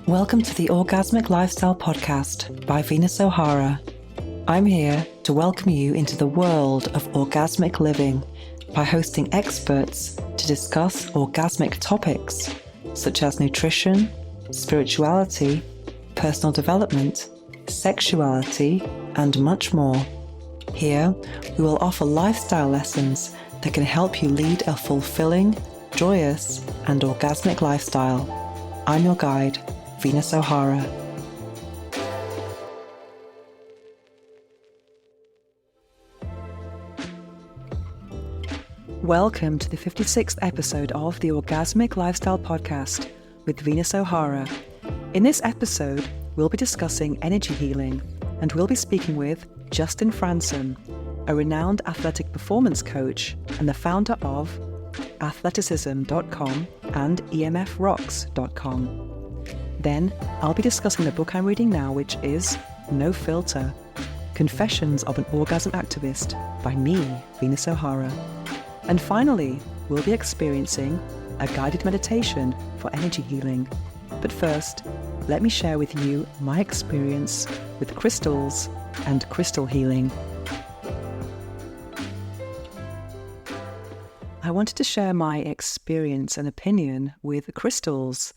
Welcome to the Orgasmic Lifestyle Podcast by Venus O'Hara. I'm here to welcome you into the world of orgasmic living by hosting experts to discuss orgasmic topics such as nutrition, spirituality, personal development, sexuality, and much more. Here, we will offer lifestyle lessons that can help you lead a fulfilling, joyous, and orgasmic lifestyle. I'm your guide, Venus O'Hara. Welcome to the 56th episode of the Orgasmic Lifestyle Podcast with Venus O'Hara. In this episode, we'll be discussing energy healing, and we'll be speaking with Justin Frandson, a renowned athletic performance coach and the founder of athleticism.com and emfrocks.com. Then, I'll be discussing the book I'm reading now, which is No Filter, Confessions of an Orgasm Activist by me, Venus O'Hara. And finally, we'll be experiencing a guided meditation for energy healing. But first, let me share with you my experience with crystals and crystal healing. I wanted to share my experience and opinion with crystals,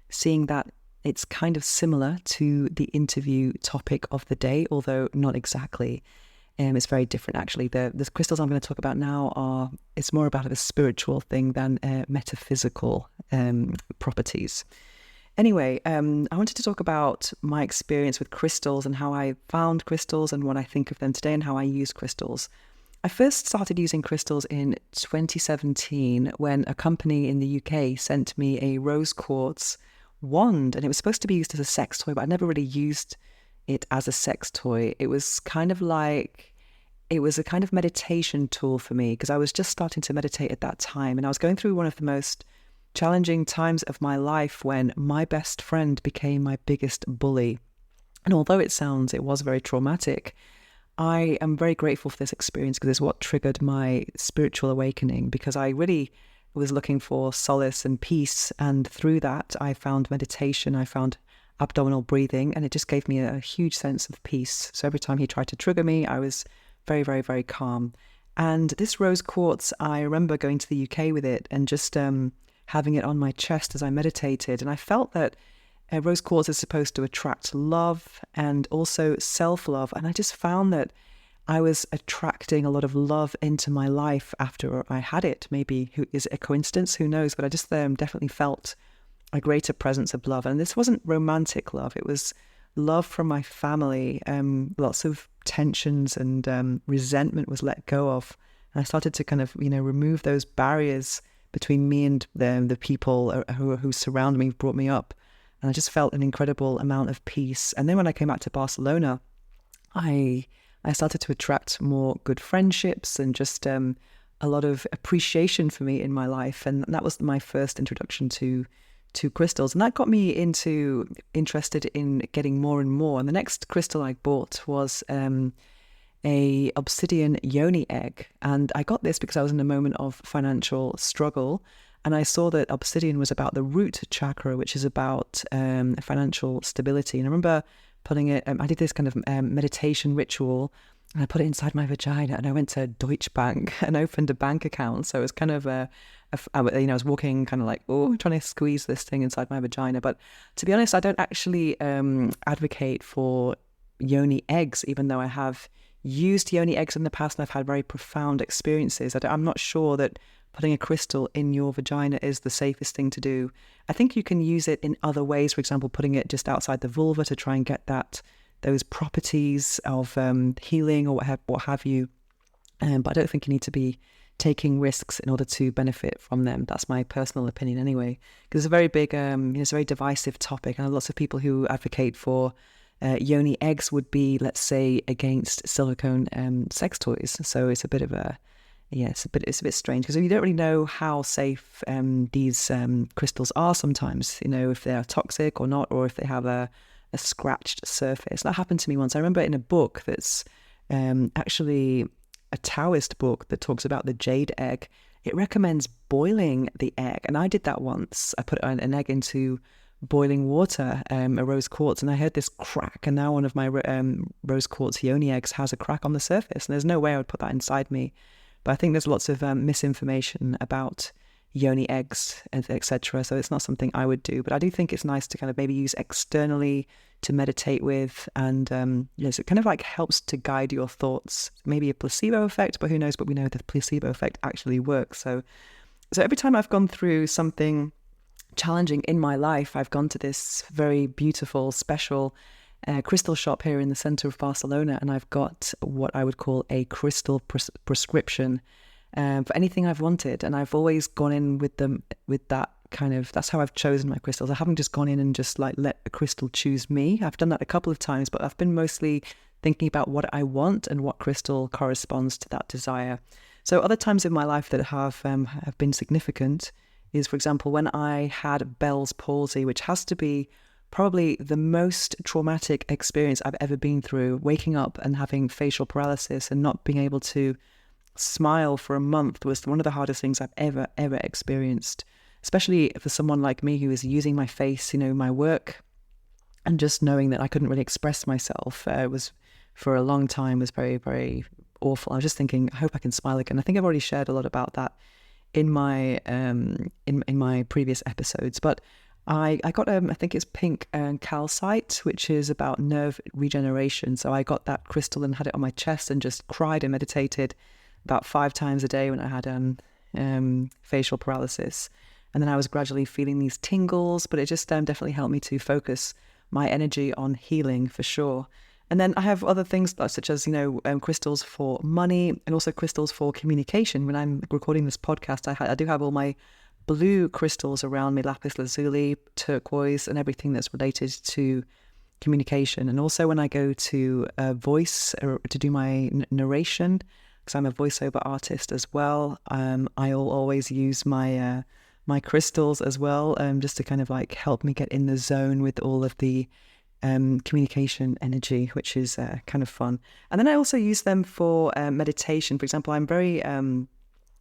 seeing that it's kind of similar to the interview topic of the day, although not exactly. It's very different, actually. The crystals I'm going to talk about now it's more about a spiritual thing than metaphysical properties. Anyway, I wanted to talk about my experience with crystals and how I found crystals and what I think of them today and how I use crystals. I first started using crystals in 2017 when a company in the UK sent me a rose quartz wand, and it was supposed to be used as a sex toy, but I never really used it as a sex toy. It was a kind of meditation tool for me because I was just starting to meditate at that time, and I was going through one of the most challenging times of my life when my best friend became my biggest bully. And although it was very traumatic, I am very grateful for this experience because it's what triggered my spiritual awakening, because I really was looking for solace and peace, and through that I found meditation, I found abdominal breathing, and it just gave me a huge sense of peace. So every time he tried to trigger me, I was very, very, very calm. And this rose quartz, I remember going to the UK with it and just having it on my chest as I meditated, and I felt that rose quartz is supposed to attract love and also self-love, and I just found that I was attracting a lot of love into my life after I had it. Maybe is it a coincidence? Who knows? But I just definitely felt a greater presence of love. And this wasn't romantic love. It was love from my family. Lots of tensions and resentment was let go of. And I started to kind of, remove those barriers between me and the people who surround me, brought me up. And I just felt an incredible amount of peace. And then when I came back to Barcelona, I started to attract more good friendships and just a lot of appreciation for me in my life. And that was my first introduction to crystals. And that got me interested in getting more and more. And the next crystal I bought was a obsidian yoni egg. And I got this because I was in a moment of financial struggle. And I saw that obsidian was about the root chakra, which is about financial stability. And I remember putting it, I did this kind of meditation ritual, and I put it inside my vagina, and I went to Deutsche Bank and opened a bank account. So it was kind of I was walking kind of like, trying to squeeze this thing inside my vagina. But to be honest, I don't actually advocate for yoni eggs, even though I have used yoni eggs in the past and I've had very profound experiences. I'm not sure that putting a crystal in your vagina is the safest thing to do. I think you can use it in other ways, for example, putting it just outside the vulva to try and get those properties of healing or what have you. But I don't think you need to be taking risks in order to benefit from them. That's my personal opinion anyway, because it's a very big, it's a very divisive topic. And lots of people who advocate for yoni eggs would be, let's say, against silicone sex toys. So it's a bit of it's a bit strange because you don't really know how safe these crystals are sometimes, if they're toxic or not, or if they have a scratched surface. That happened to me once. I remember in a book that's actually a Taoist book that talks about the jade egg. It recommends boiling the egg. And I did that once. I put an egg into boiling water, a rose quartz, and I heard this crack, and now one of my rose quartz yoni eggs has a crack on the surface, and there's no way I would put that inside me. But I think there's lots of misinformation about yoni eggs, etc. So it's not something I would do, but I do think it's nice to kind of maybe use externally to meditate with, and yes, it kind of like helps to guide your thoughts. Maybe a placebo effect, but who knows? But we know the placebo effect actually works. So every time I've gone through something challenging in my life, I've gone to this very beautiful, special crystal shop here in the center of Barcelona, and I've got what I would call a crystal prescription for anything I've wanted. And I've always gone in with that kind of, that's how I've chosen my crystals. I haven't just gone in and just like let a crystal choose me. I've done that a couple of times, but I've been mostly thinking about what I want and what crystal corresponds to that desire. So other times in my life that have been significant is, for example, when I had Bell's palsy, which has to be probably the most traumatic experience I've ever been through, waking up and having facial paralysis and not being able to smile for a month was one of the hardest things I've ever experienced, especially for someone like me who is using my face, my work, and just knowing that I couldn't really express myself was for a long time was very, very awful. I was just thinking, I hope I can smile again. I think I've already shared a lot about that in my in my previous episodes, but I got I think it's pink calcite, which is about nerve regeneration. So I got that crystal and had it on my chest and just cried and meditated about 5 times a day when I had facial paralysis. And then I was gradually feeling these tingles, but it just definitely helped me to focus my energy on healing for sure. And then I have other things such as, crystals for money and also crystals for communication. When I'm recording this podcast, I do have all my blue crystals around me, lapis lazuli, turquoise, and everything that's related to communication. And also when I go to voice to do my narration, because I'm a voiceover artist as well, I'll always use my my crystals as well, just to kind of like help me get in the zone with all of the communication energy, which is kind of fun. And then I also use them for meditation. For example, I'm very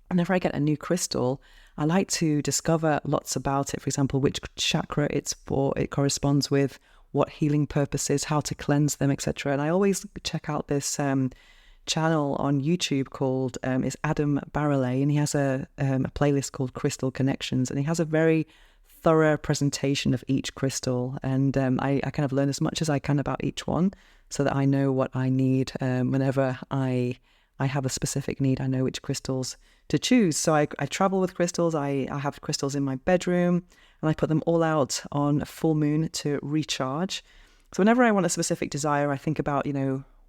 whenever I get a new crystal, I like to discover lots about it. For example, which chakra it's for, it corresponds with, what healing purposes, how to cleanse them, etc. And I always check out this channel on YouTube called is Adam Barrelay, and he has a playlist called Crystal Connections, and he has a very thorough presentation of each crystal, and I kind of learn as much as I can about each one so that I know what I need whenever I have a specific need. I know which crystals to choose. So I travel with crystals. I have crystals in my bedroom, and I put them all out on a full moon to recharge. So whenever I want a specific desire, I think about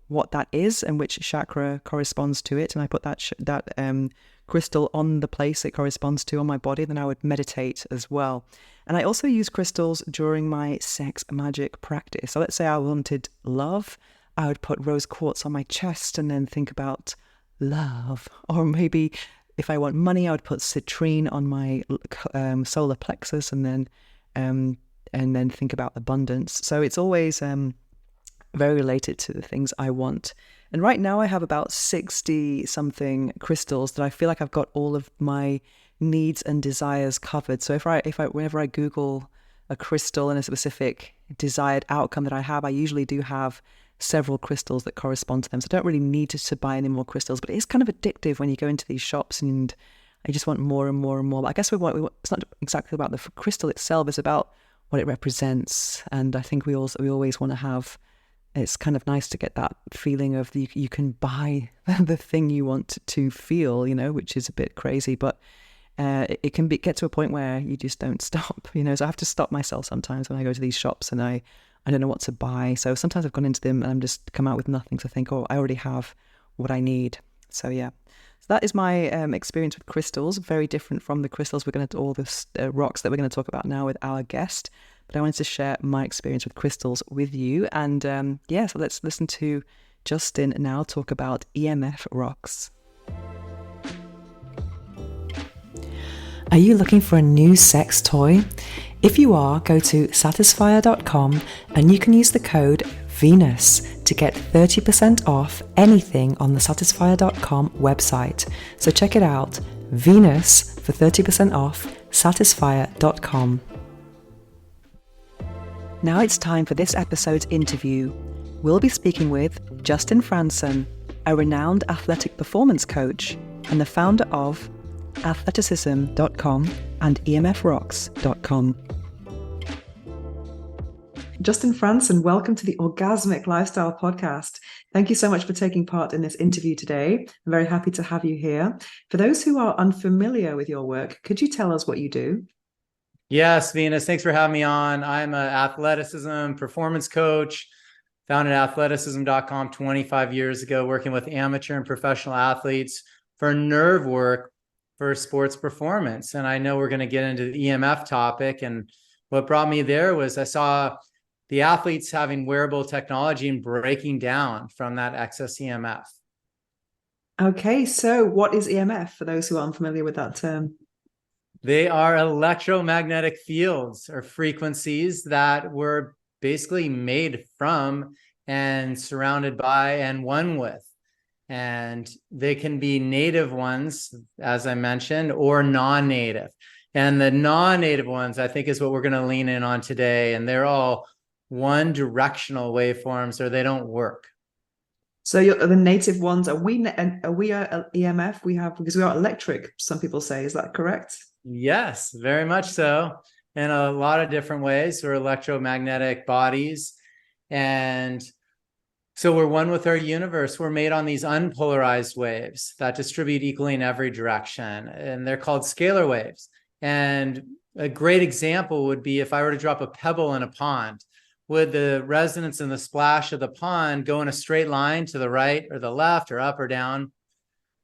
what that is and which chakra corresponds to it, and I put that crystal on the place it corresponds to on my body. Then I would meditate as well. And I also use crystals during my sex magic practice. So let's say I wanted love, I would put rose quartz on my chest and then think about love. Or maybe if I want money, I would put citrine on my solar plexus and then think about abundance. So it's always very related to the things I want. And right now I have about 60 something crystals that I feel like I've got all of my needs and desires covered. So whenever I Google a crystal and a specific desired outcome that I have, I usually do have several crystals that correspond to them. So I don't really need to buy any more crystals, but it is kind of addictive when you go into these shops and I just want more and more and more. But I guess it's not exactly about the crystal itself, it's about what it represents. And I think we always want to have, it's kind of nice to get that feeling of you can buy the thing you want to feel, which is a bit crazy, but it can get to a point where you just don't stop, so I have to stop myself sometimes when I go to these shops and I don't know what to buy. So sometimes I've gone into them and I'm just come out with nothing. So I think, I already have what I need. So yeah, so that is my experience with crystals. Very different from the crystals all the rocks that we're going to talk about now with our guest. But I wanted to share my experience with crystals with you. And so let's listen to Justin now talk about EMF rocks. Are you looking for a new sex toy? If you are, go to satisfier.com and you can use the code Venus to get 30% off anything on the satisfier.com website. So check it out, Venus for 30% off, satisfier.com. Now it's time for this episode's interview. We'll be speaking with Justin Frandson, a renowned athletic performance coach and the founder of athleticism.com and emfrocks.com. Justin Frandson, welcome to the Orgasmic Lifestyle Podcast. Thank you so much for taking part in this interview today. I'm very happy to have you here. For those who are unfamiliar with your work, could you tell us what you do? Yes, Venus, thanks for having me on. I'm an athleticism performance coach, founded athleticism.com 25 years ago, working with amateur and professional athletes for nerve work for sports performance. And I know we're going to get into the EMF topic. And what brought me there was I saw the athletes having wearable technology and breaking down from that excess EMF. Okay, so what is EMF for those who are unfamiliar with that term? They are electromagnetic fields or frequencies that we're basically made from and surrounded by and one with. And they can be native ones, as I mentioned, or non-native. And the non-native ones, I think, is what we're going to lean in on today. And they're all one directional waveforms, or they don't work. So the native ones, are we EMF? We have, because we are electric, some people say, is that correct? Yes, very much so. In a lot of different ways. We're electromagnetic bodies. And so we're one with our universe. We're made on these unpolarized waves that distribute equally in every direction. And they're called scalar waves. And a great example would be if I were to drop a pebble in a pond. Would the resonance and the splash of the pond go in a straight line to the right or the left or up or down?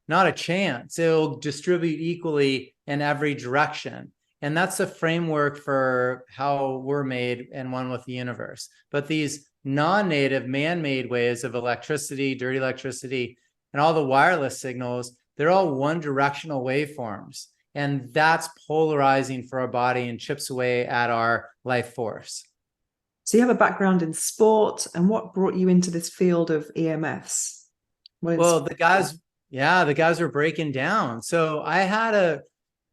Not a chance. It'll distribute equally in every direction. And that's the framework for how we're made and one with the universe. But these non-native man-made waves of electricity, dirty electricity, and all the wireless signals, they're all one-directional waveforms. And that's polarizing for our body and chips away at our life force. So you have a background in sport, and what brought you into this field of EMFs? Well, the guys were breaking down. So I had a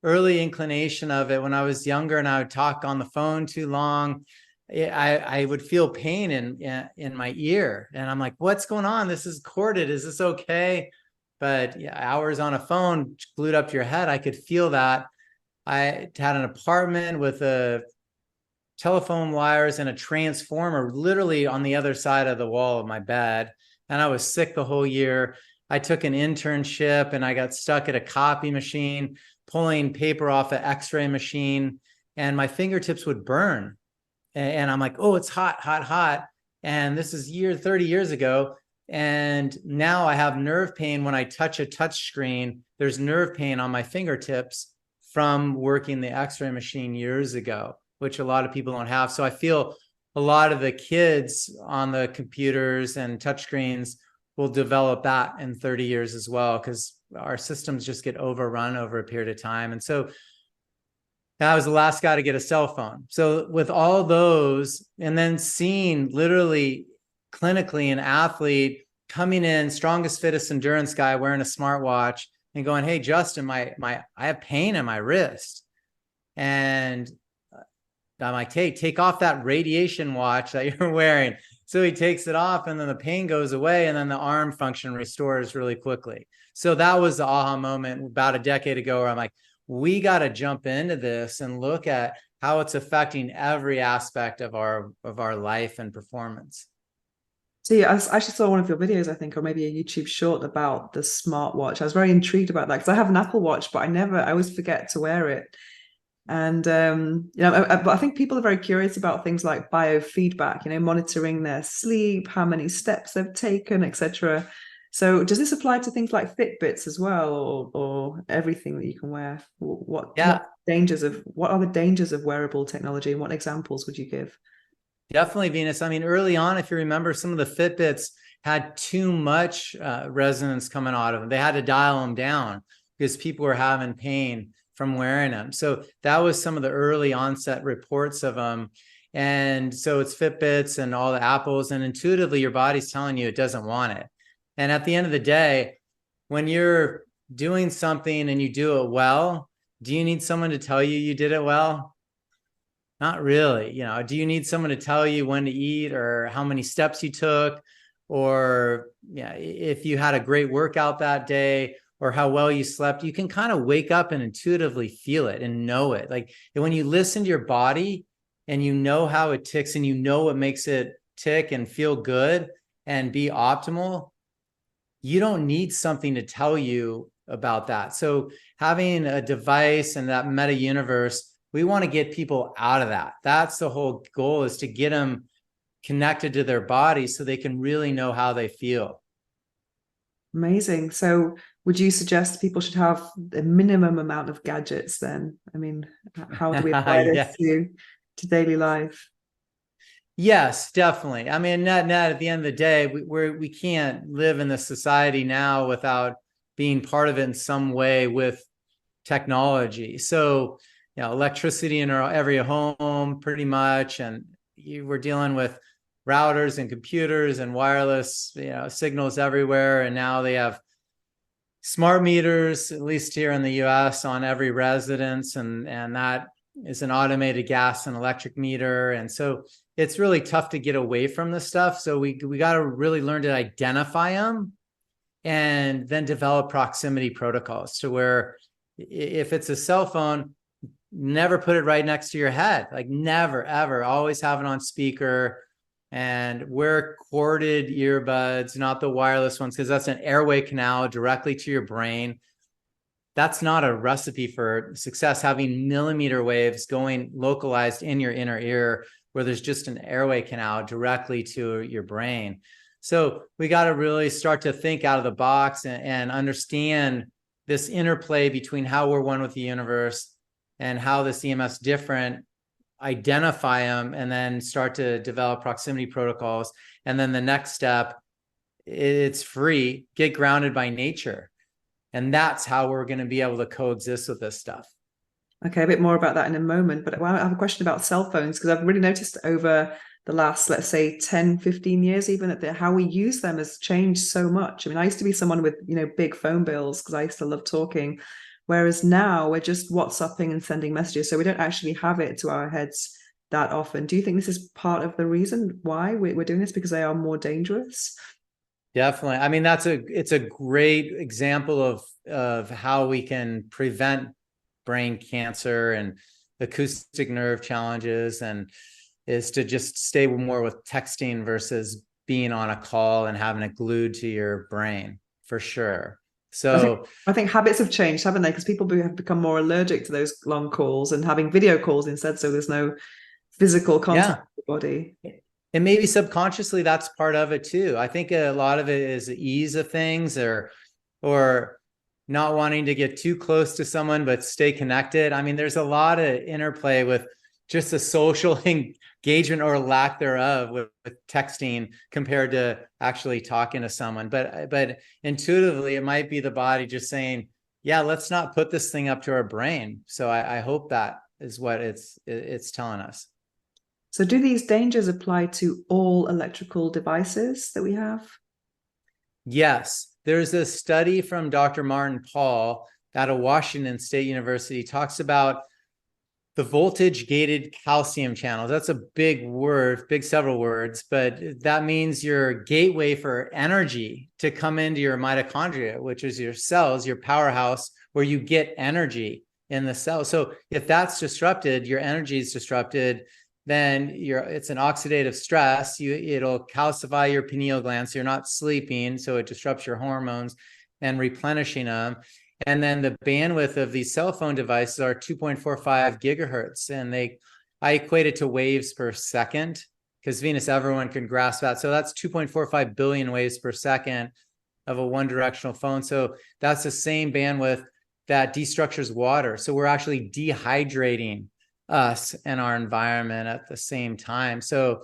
early inclination of it when I was younger, and I would talk on the phone too long. I would feel pain in my ear, and I'm like, what's going on? This is corded. Is this okay? But yeah, hours on a phone glued up to your head, I could feel that. I had an apartment with a telephone wires and a transformer literally on the other side of the wall of my bed. And I was sick the whole year. I took an internship and I got stuck at a copy machine, pulling paper off an x-ray machine, and my fingertips would burn. And I'm like, oh, it's hot, hot, hot. And this is 30 years ago. And now I have nerve pain when I touch a touch screen. There's nerve pain on my fingertips from working the x-ray machine years ago, which a lot of people don't have. So I feel a lot of the kids on the computers and touchscreens will develop that in 30 years as well, because our systems just get overrun over a period of time. And so I was the last guy to get a cell phone. So with all those, and then seeing literally clinically an athlete coming in, strongest, fittest endurance guy wearing a smartwatch and going, hey, Justin, I have pain in my wrist. And I'm like, hey, take off that radiation watch that you're wearing. So he takes it off, and then the pain goes away, and then the arm function restores really quickly. So that was the aha moment about a decade ago where I'm like, we got to jump into this and look at how it's affecting every aspect of our life and performance. See, I actually saw one of your videos, I think, or maybe a YouTube short about the smartwatch. I was very intrigued about that because I have an Apple Watch, but I always forget to wear it. And but I think people are very curious about things like biofeedback, monitoring their sleep, how many steps they've taken, etc. So does this apply to things like Fitbits as well, or everything that you can wear? What are the dangers of wearable technology, and what examples would you give? Definitely, Venus. I mean, early on, if you remember, some of the Fitbits had too much resonance coming out of them. They had to dial them down because people were having pain from wearing them. So that was some of the early onset reports of them. And so it's Fitbits and all the Apples, and intuitively your body's telling you it doesn't want it. And at the end of the day, when you're doing something and you do it well, do you need someone to tell you you did it well? Not really. You know, do you need someone to tell you when to eat or how many steps you took, or yeah, if you had a great workout that day or how well you slept? You can kind of wake up and intuitively feel it and know it. Like when you listen to your body and you know how it ticks and you know what makes it tick and feel good and be optimal, you don't need something to tell you about that. So having a device and that meta universe, we want to get people out of that. That's the whole goal, is to get them connected to their body so they can really know how they feel. Amazing. So would you suggest people should have a minimum amount of gadgets then? I mean, how do we apply Yeah. this to daily life? Yes, definitely. I mean, not at the end of the day, we can't live in this society now without being part of it in some way with technology. So, you know, electricity in every home pretty much, and we're dealing with routers and computers and wireless, you know, signals everywhere. And now they have smart meters, at least here in the US, on every residence, and that is an automated gas and electric meter. And so it's really tough to get away from this stuff. So we got to really learn to identify them and then develop proximity protocols to where if it's a cell phone, never put it right next to your head. Like never, ever. Always have it on speaker and wear corded earbuds, not the wireless ones, because that's an airway canal directly to your brain. That's not a recipe for success, having millimeter waves going localized in your inner ear where there's just an airway canal directly to your brain. So we got to really start to think out of the box and understand this interplay between how we're one with the universe and how this EMF's different, identify them, and then start to develop proximity protocols. And then the next step, it's free, get grounded by nature. And that's how we're going to be able to coexist with this stuff. Okay, a bit more about that in a moment. But I have a question about cell phones, because I've really noticed over the last, let's say, 10, 15 years, even that how we use them has changed so much. I mean, I used to be someone with, big phone bills because I used to love talking. Whereas now we're just WhatsApping and sending messages. So we don't actually have it to our heads that often. Do you think this is part of the reason why we're doing this, because they are more dangerous? Definitely. I mean, it's a great example of how we can prevent brain cancer and acoustic nerve challenges, and is to just stay more with texting versus being on a call and having it glued to your brain, for sure. So I think habits have changed, haven't they? Because people have become more allergic to those long calls and having video calls instead, so there's no physical contact with the body. And maybe subconsciously that's part of it too. I think a lot of it is the ease of things, or not wanting to get too close to someone but stay connected. I mean, there's a lot of interplay with just the social engagement or lack thereof with texting compared to actually talking to someone. But intuitively, it might be the body just saying, yeah, let's not put this thing up to our brain. So I hope that is what it's telling us. So do these dangers apply to all electrical devices that we have? Yes. There's a study from Dr. Martin Pall out of Washington State University, talks about the voltage gated calcium channels. That's a big word, big several words, but that means your gateway for energy to come into your mitochondria, which is your cells, your powerhouse, where you get energy in the cell. So if that's disrupted, your energy is disrupted, then it's an oxidative stress. It'll calcify your pineal gland, so you're not sleeping, so it disrupts your hormones and replenishing them. And then the bandwidth of these cell phone devices are 2.45 gigahertz, and I equate it to waves per second, because Venus, everyone can grasp that. So that's 2.45 billion waves per second of a one directional phone. So that's the same bandwidth that destructures water. So we're actually dehydrating us and our environment at the same time. So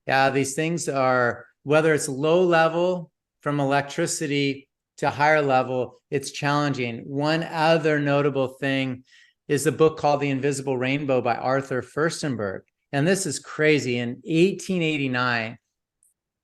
yeah, these things are, whether it's low level from electricity to higher level, it's challenging. One other notable thing is the book called The Invisible Rainbow by Arthur Furstenberg. And this is crazy. In 1889,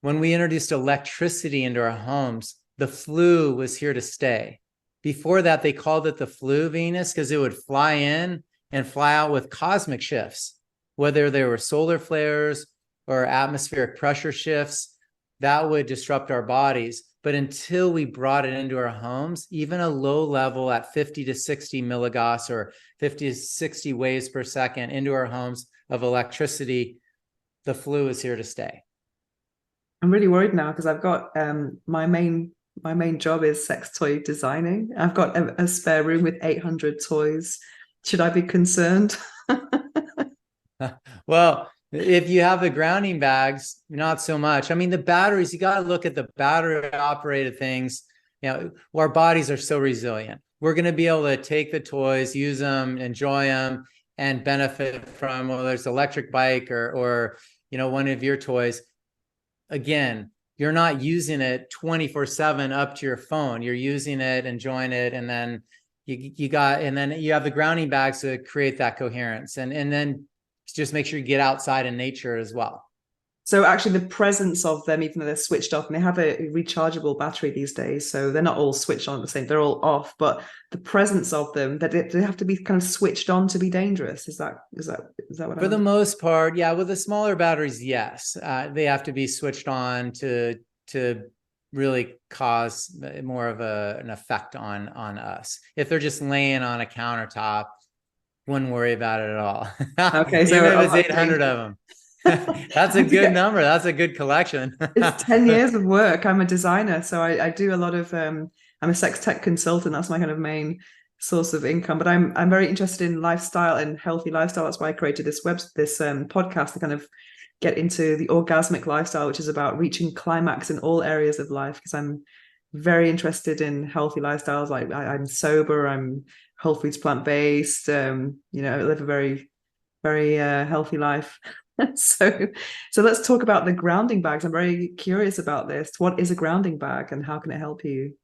when we introduced electricity into our homes, the flu was here to stay. Before that, they called it the flu, Venus, because it would fly in and fly out with cosmic shifts, whether there were solar flares or atmospheric pressure shifts, that would disrupt our bodies. But until we brought it into our homes, even a low level at 50 to 60 milligauss or 50 to 60 waves per second into our homes of electricity, the flu is here to stay. I'm really worried now because I've got my main job is sex toy designing. I've got a spare room with 800 toys. Should I be concerned? Well, if you have the grounding bags, not so much. I mean, the batteries, you got to look at the battery operated things. You know, our bodies are so resilient. We're going to be able to take the toys, use them, enjoy them, and benefit from, whether it's electric bike or one of your toys. Again, you're not using it 24/7 up to your phone. You're using it, enjoying it, and then and then you have the grounding bags to create that coherence, and then just make sure you get outside in nature as well. So actually the presence of them, even though they're switched off, and they have a rechargeable battery these days, so they're not all switched on at the same, they're all off, but the presence of them, that they have to be kind of switched on to be dangerous. Is that what For the most part, yeah. With the smaller batteries, yes, they have to be switched on to really cause more of an effect on us. If they're just laying on a countertop, wouldn't worry about it at all. Okay, so even if it's 800 of them. That's a good number. That's a good collection. It's 10 years of work. I'm a designer, so I do a lot of I'm a sex tech consultant. That's my kind of main source of income. But I'm very interested in lifestyle and healthy lifestyle. That's why I created this podcast to kind of get into the orgasmic lifestyle, which is about reaching climax in all areas of life. Because I'm very interested in healthy lifestyles. Like I'm sober. I'm whole foods, plant based. I live a very very healthy life. So let's talk about the grounding bags. I'm very curious about this. What is a grounding bag and how can it help you?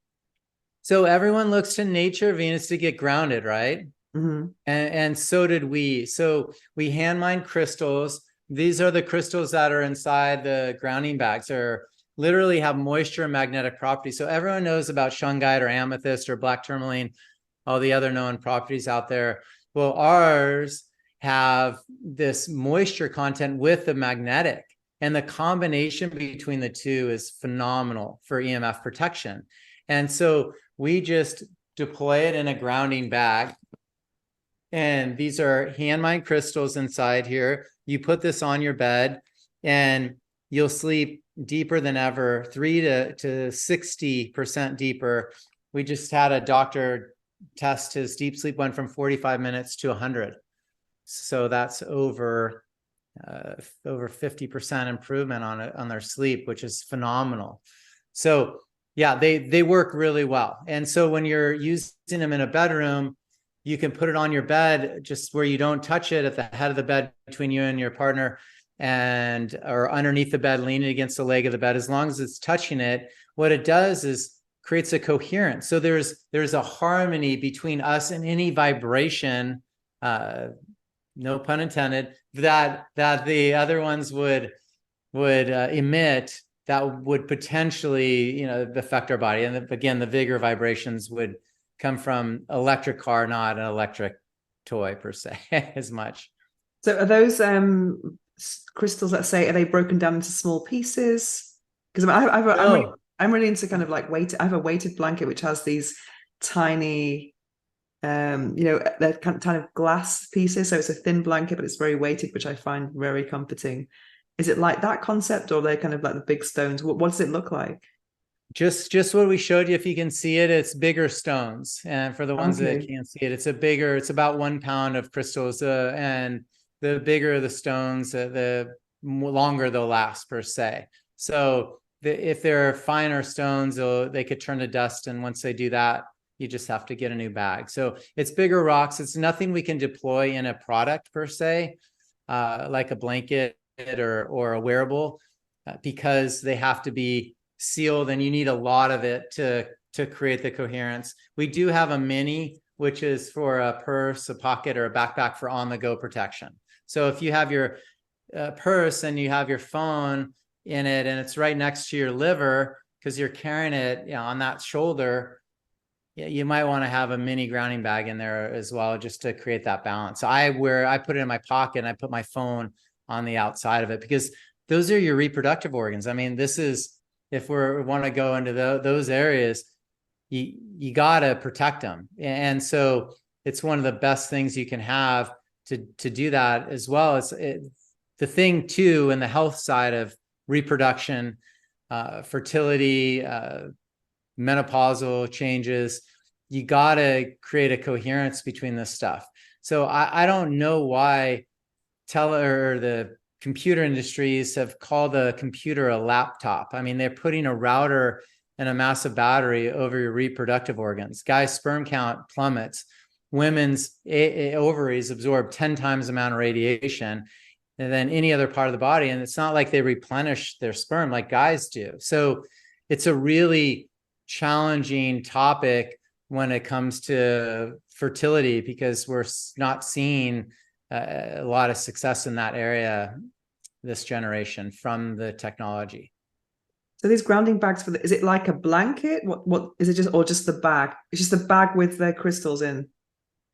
So everyone looks to nature, Venus, to get grounded, right? Mm-hmm. And so did we. So we hand mine crystals. These are the crystals that are inside the grounding bags, or literally have moisture and magnetic properties. So everyone knows about shungite or amethyst or black tourmaline, all the other known properties out there. Well, ours have this moisture content with the magnetic, and the combination between the two is phenomenal for EMF protection. And so we just deploy it in a grounding bag, and these are hand mined crystals inside here. You put this on your bed and you'll sleep deeper than ever, 3 to 60% deeper. We just had a doctor test his deep sleep, went from 45 minutes to 100. So that's over 50% improvement on their sleep, which is phenomenal. So yeah, they work really well. And so when you're using them in a bedroom, you can put it on your bed, just where you don't touch it, at the head of the bed between you and your partner, or underneath the bed, leaning against the leg of the bed. As long as it's touching it, what it does is creates a coherence. So there's a harmony between us and any vibration, no pun intended, that the other ones would emit, that would potentially affect our body. And again, the vigor vibrations would come from electric car, not an electric toy per se as much. So are those crystals, let's say, are they broken down into small pieces? Because I'm really into kind of like I have a weighted blanket which has these tiny they're kind of glass pieces, so it's a thin blanket but it's very weighted, which I find very comforting. Is it like that concept, or are they kind of like the big stones? What does it look like? Just what we showed you. If you can see it, it's bigger stones. And for the ones that can't see it, it's about 1 pound of crystals, and the bigger the stones, the longer they'll last per se. So if they're finer stones, they could turn to dust, and once they do that, you just have to get a new bag. So it's bigger rocks. It's nothing we can deploy in a product per se, like a blanket or a wearable, because they have to be sealed, and you need a lot of it to create the coherence. We do have a mini, which is for a purse, a pocket, or a backpack for on-the-go protection. So if you have your purse and you have your phone in it, and it's right next to your liver because you're carrying it on that shoulder, yeah, you might want to have a mini grounding bag in there as well, just to create that balance. So I put it in my pocket and I put my phone on the outside of it, because those are your reproductive organs. I mean, this is, if we want to go into those areas, you got to protect them. And so it's one of the best things you can have to do that as well. It's the thing too, in the health side of reproduction, fertility, menopausal changes, you got to create a coherence between this stuff. So I don't know why the computer industries have called a computer a laptop. I mean, they're putting a router and a massive battery over your reproductive organs. Guys' sperm count plummets. Women's ovaries absorb 10 times the amount of radiation than any other part of the body. And it's not like they replenish their sperm like guys do. So it's a really challenging topic when it comes to fertility, because we're not seeing a lot of success in that area this generation from the technology. So these grounding bags is it like a blanket? What is it, just, or just the bag? It's just a bag with the crystals in.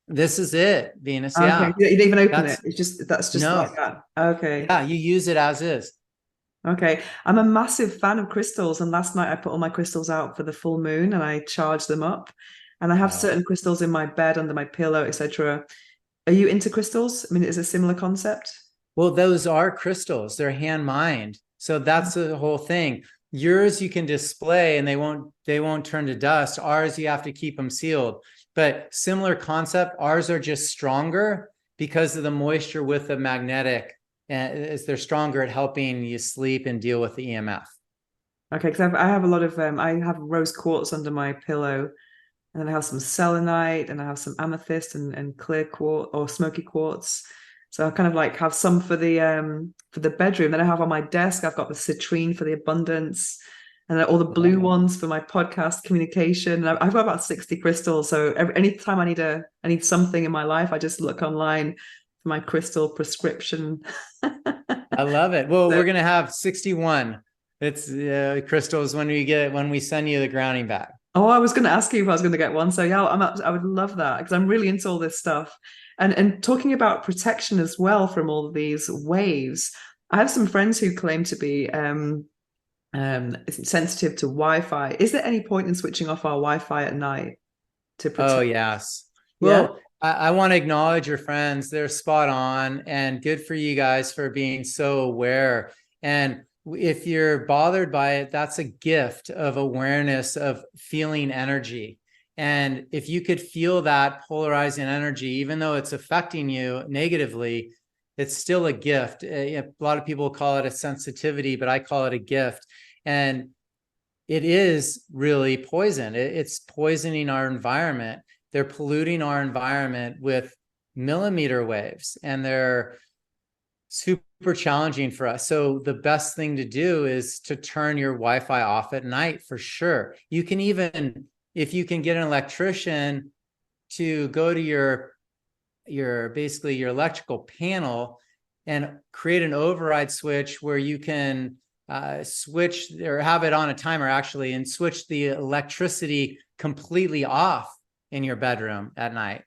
This is it, Venus. Okay, Yeah. you didn't even open it. That's just No. like that. Okay. Yeah, you use it as is. Okay. I'm a massive fan of crystals, and last night I put all my crystals out for the full moon and I charged them up. And I have certain crystals in my bed, under my pillow, etc. Are you into crystals? I mean, is it a similar concept? Well, those are crystals. They're hand mined. So that's the whole thing. Yours you can display and they won't turn to dust. Ours, you have to keep them sealed. But similar concept, ours are just stronger because of the moisture with the magnetic, and as they're stronger at helping you sleep and deal with the EMF. Okay, because I have a lot of I have rose quartz under my pillow, and then I have some selenite, and I have some amethyst and clear quartz or smoky quartz. So I kind of like have some for the bedroom. Then I have on my desk, I've got the citrine for the abundance, and then all the blue ones for my podcast communication. And I've got about 60 crystals. So anytime I need something in my life, I just look online for my crystal prescription. I love it. Well, So, we're gonna have 61. It's crystals when we send you the grounding bag. oh, I was going to ask you if I was going to get one. So yeah, I would love that, because I'm really into all this stuff. And talking about protection as well from all of these waves, I have some friends who claim to be sensitive to Wi-Fi. Is there any point in switching off our Wi-Fi at night to protect? Oh, yes. Yeah. Well, I want to acknowledge your friends. They're spot on, and good for you guys for being so aware. And if you're bothered by it, that's a gift of awareness of feeling energy. And if you could feel that polarizing energy, even though it's affecting you negatively, it's still a gift. A lot of people call it a sensitivity, but I call it a gift. And it is really poison. It's poisoning our environment. They're polluting our environment with millimeter waves, and they're super challenging for us. So the best thing to do is to turn your Wi-Fi off at night, for sure. You can even, if you can get an electrician to go to basically your electrical panel and create an override switch where you can switch or have it on a timer actually, and switch the electricity completely off in your bedroom at night.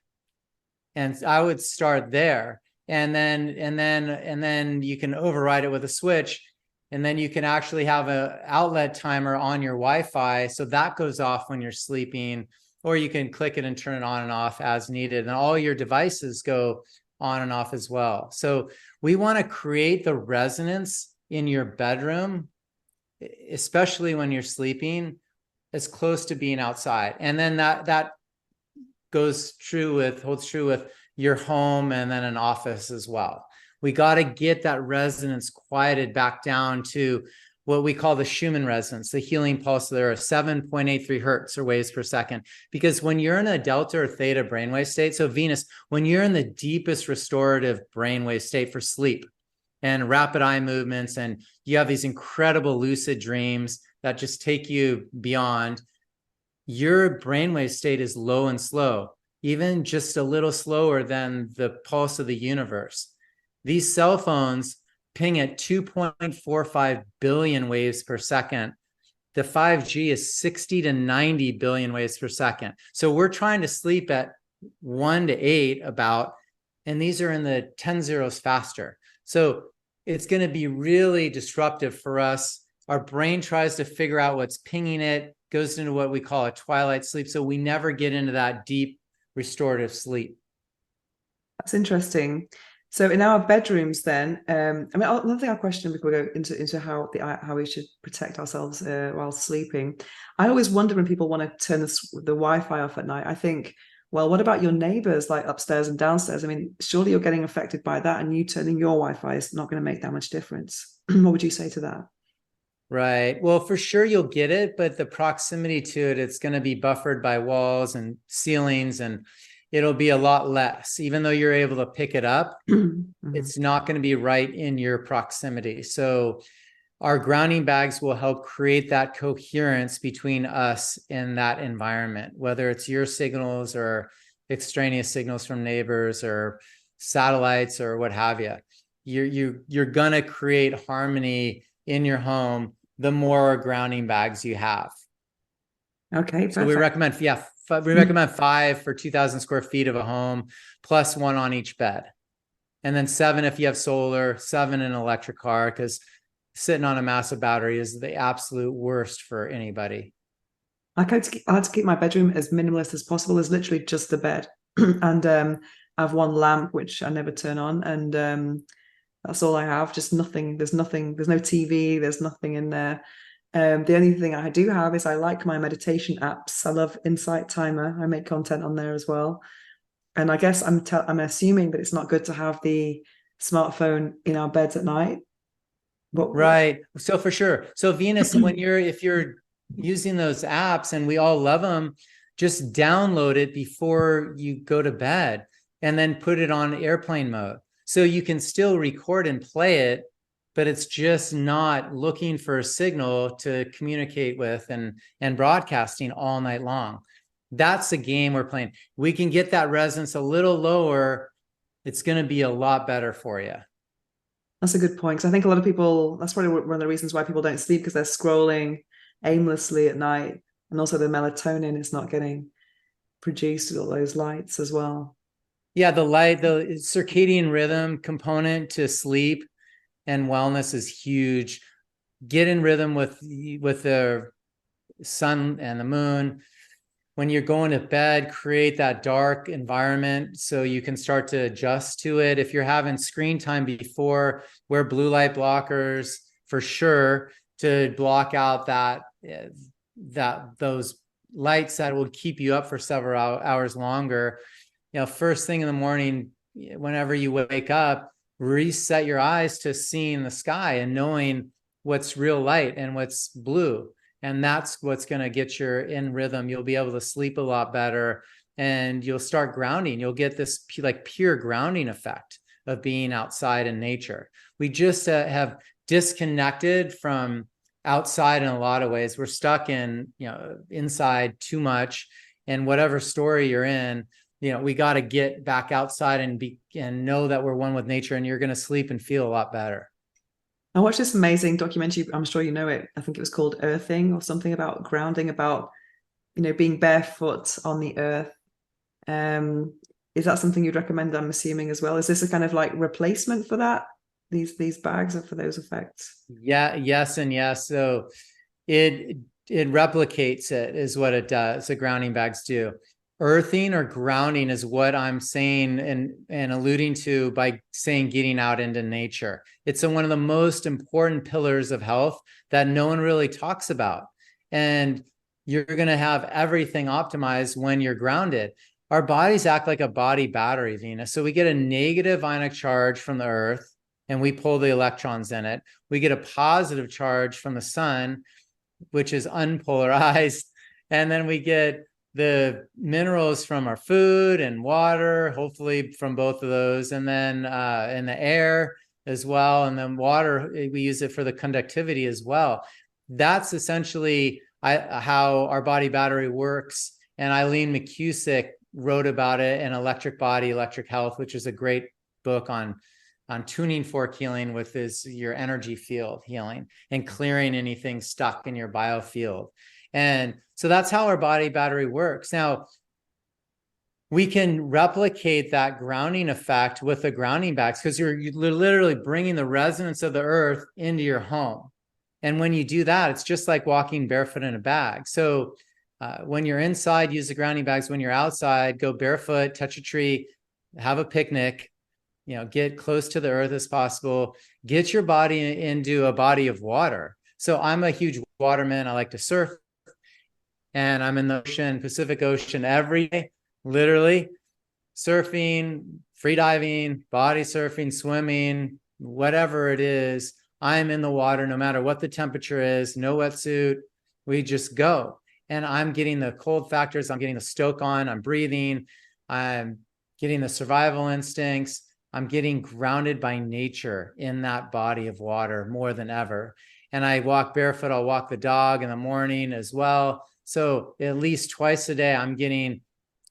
And I would start there. And then you can override it with a switch, and then you can actually have an outlet timer on your Wi-Fi, so that goes off when you're sleeping, or you can click it and turn it on and off as needed, and all your devices go on and off as well. So we want to create the resonance in your bedroom, especially when you're sleeping, as close to being outside. And then that holds true with your home and then an office as well. We got to get that resonance quieted back down to what we call the Schumann resonance, the healing pulse there of 7.83 hertz or waves per second. Because when you're in a delta or theta brainwave state, so Venus, when you're in the deepest restorative brainwave state for sleep and rapid eye movements, and you have these incredible lucid dreams that just take you beyond, your brainwave state is low and slow, even just a little slower than the pulse of the universe. These cell phones ping at 2.45 billion waves per second. the 5G is 60 to 90 billion waves per second. So we're trying to sleep at 1 to 8 about, and these are in the 10 zeros faster. So it's going to be really disruptive for us. Our brain tries to figure out what's pinging it, goes into what we call a twilight sleep. So we never get into that deep restorative sleep. That's interesting. So in our bedrooms, then, I mean, another thing I question before we go into how we should protect ourselves while sleeping. I always wonder when people want to turn the Wi-Fi off at night. I think, well, what about your neighbors, like upstairs and downstairs? I mean, surely you're getting affected by that, and you turning your Wi-Fi is not going to make that much difference. What would you say to that? Right. Well, for sure you'll get it, but the proximity to it, it's going to be buffered by walls and ceilings, and it'll be a lot less. Even though you're able to pick it up, it's not going to be right in your proximity. So our grounding bags will help create that coherence between us and that environment, whether it's your signals or extraneous signals from neighbors or satellites or what have you. You're going to create harmony in your home the more grounding bags you have. Okay, perfect. So we recommend, we recommend 5 for 2,000 square feet of a home, plus 1 on each bed. And then 7 if you have solar, 7 in an electric car, because sitting on a massive battery is the absolute worst for anybody. I like to keep my bedroom as minimalist as possible. There's literally just the bed, and I have one lamp which I never turn on, and that's all I have. Just nothing. There's nothing. There's no TV. There's nothing in there. The only thing I do have is I like my meditation apps. I love Insight Timer. I make content on there as well. And I guess I'm assuming that it's not good to have the smartphone in our beds at night. Right. So for sure. So Venus, if you're using those apps, and we all love them, just download it before you go to bed and then put it on airplane mode. So you can still record and play it, but it's just not looking for a signal to communicate with and broadcasting all night long. That's the game we're playing. We can get that resonance a little lower. It's going to be a lot better for you. That's a good point. Because I think a lot of people, that's probably one of the reasons why people don't sleep, because they're scrolling aimlessly at night. And also the melatonin is not getting produced with all those lights as well. Yeah, the circadian rhythm component to sleep and wellness is huge. Get in rhythm with the sun and the moon. When you're going to bed, create that dark environment so you can start to adjust to it. If you're having screen time before, wear blue light blockers for sure to block out those lights that will keep you up for several hours longer. First thing in the morning, whenever you wake up, reset your eyes to seeing the sky and knowing what's real light and what's blue. And that's what's going to get you in rhythm. You'll be able to sleep a lot better, and you'll start grounding. You'll get this like pure grounding effect of being outside in nature. We just have disconnected from outside in a lot of ways. We're stuck in, inside too much. And whatever story you're in, we got to get back outside and know that we're one with nature, and you're going to sleep and feel a lot better. I watched this amazing documentary. I'm sure you know it. I think it was called Earthing or something about grounding, about being barefoot on the earth. Is that something you'd recommend? I'm assuming as well. Is this a kind of like replacement for that? These bags are for those effects? Yeah, yes, and yes. So it replicates it, is what it does. The grounding bags do. Earthing or grounding is what I'm saying and alluding to by saying getting out into nature. It's one of the most important pillars of health that no one really talks about. And you're going to have everything optimized when you're grounded. Our bodies act like a body battery, Venus. So we get a negative ionic charge from the earth, and we pull the electrons in it. We get a positive charge from the sun, which is unpolarized. And then we get the minerals from our food and water, hopefully from both of those, and then in the air as well. And then water, we use it for the conductivity as well. That's essentially how our body battery works. And Eileen McCusick wrote about it in Electric Body, Electric Health, which is a great book on on tuning fork healing, with is your energy field healing and clearing anything stuck in your biofield. And so that's how our body battery works. Now, we can replicate that grounding effect with the grounding bags, because you're literally bringing the resonance of the earth into your home. And when you do that, it's just like walking barefoot in a bag. So when you're inside, use the grounding bags. When you're outside, go barefoot, touch a tree, have a picnic, get close to the earth as possible, get your body into a body of water. So I'm a huge waterman. I like to surf, and I'm in the ocean, Pacific Ocean, every day, literally surfing, free diving, body surfing, swimming, whatever it is. I'm in the water no matter what the temperature is, no wetsuit. We just go. And I'm getting the cold factors. I'm getting the stoke on. I'm breathing. I'm getting the survival instincts. I'm getting grounded by nature in that body of water more than ever. And I walk barefoot. I'll walk the dog in the morning as well. So at least twice a day, I'm getting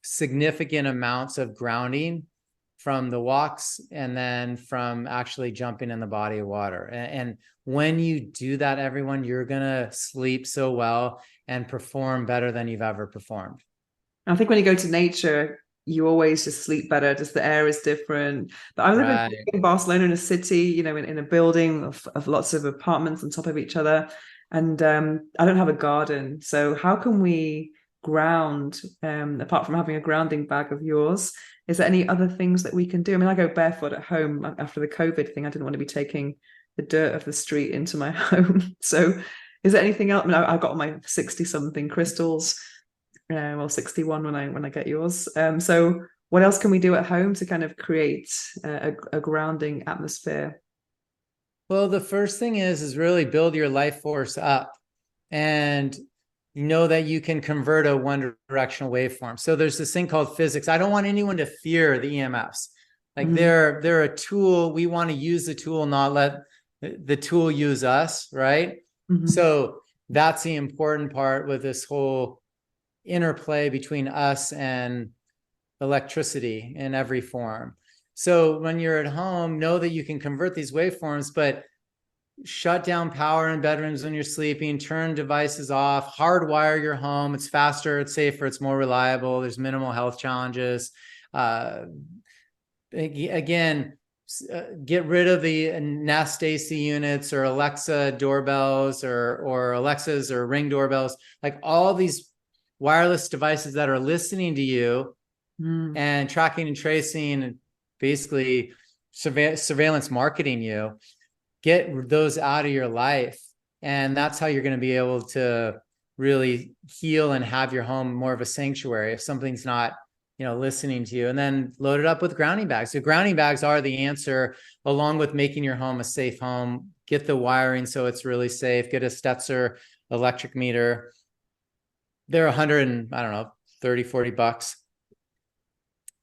significant amounts of grounding from the walks and then from actually jumping in the body of water. And when you do that, everyone, you're going to sleep so well and perform better than you've ever performed. I think when you go to nature, you always just sleep better. Just the air is different. But I live Right. in Barcelona, in a city, in a building of lots of apartments on top of each other. And I don't have a garden. So how can we ground, apart from having a grounding bag of yours? Is there any other things that we can do? I mean, I go barefoot at home after the COVID thing. I didn't want to be taking the dirt of the street into my home. So is there anything else? I mean, I've got my 60-something crystals. Well, 61 when I get yours. So what else can we do at home to kind of create a grounding atmosphere? Well, the first thing is really build your life force up, and know that you can convert a one directional waveform. So there's this thing called physics. I don't want anyone to fear the EMFs. Like they're a tool. We want to use the tool, not let the tool use us, right? So that's the important part with this whole interplay between us and electricity in every form. So when you're at home, know that you can convert these waveforms, but shut down power in bedrooms when you're sleeping, turn devices off, hardwire your home. It's faster, it's safer, it's more reliable. There's minimal health challenges. Again, get rid of the Nest AC units or Alexa doorbells or Alexas or Ring doorbells, like all these wireless devices that are listening to you and tracking and tracing and basically surveillance marketing you. Get those out of your life. And that's how you're going to be able to really heal and have your home more of a sanctuary if something's not, listening to you. And then load it up with grounding bags. So grounding bags are the answer, along with making your home a safe home. Get the wiring so it's really safe. Get a Stetzer electric meter. They're 100 and I don't know, 30, 40 bucks.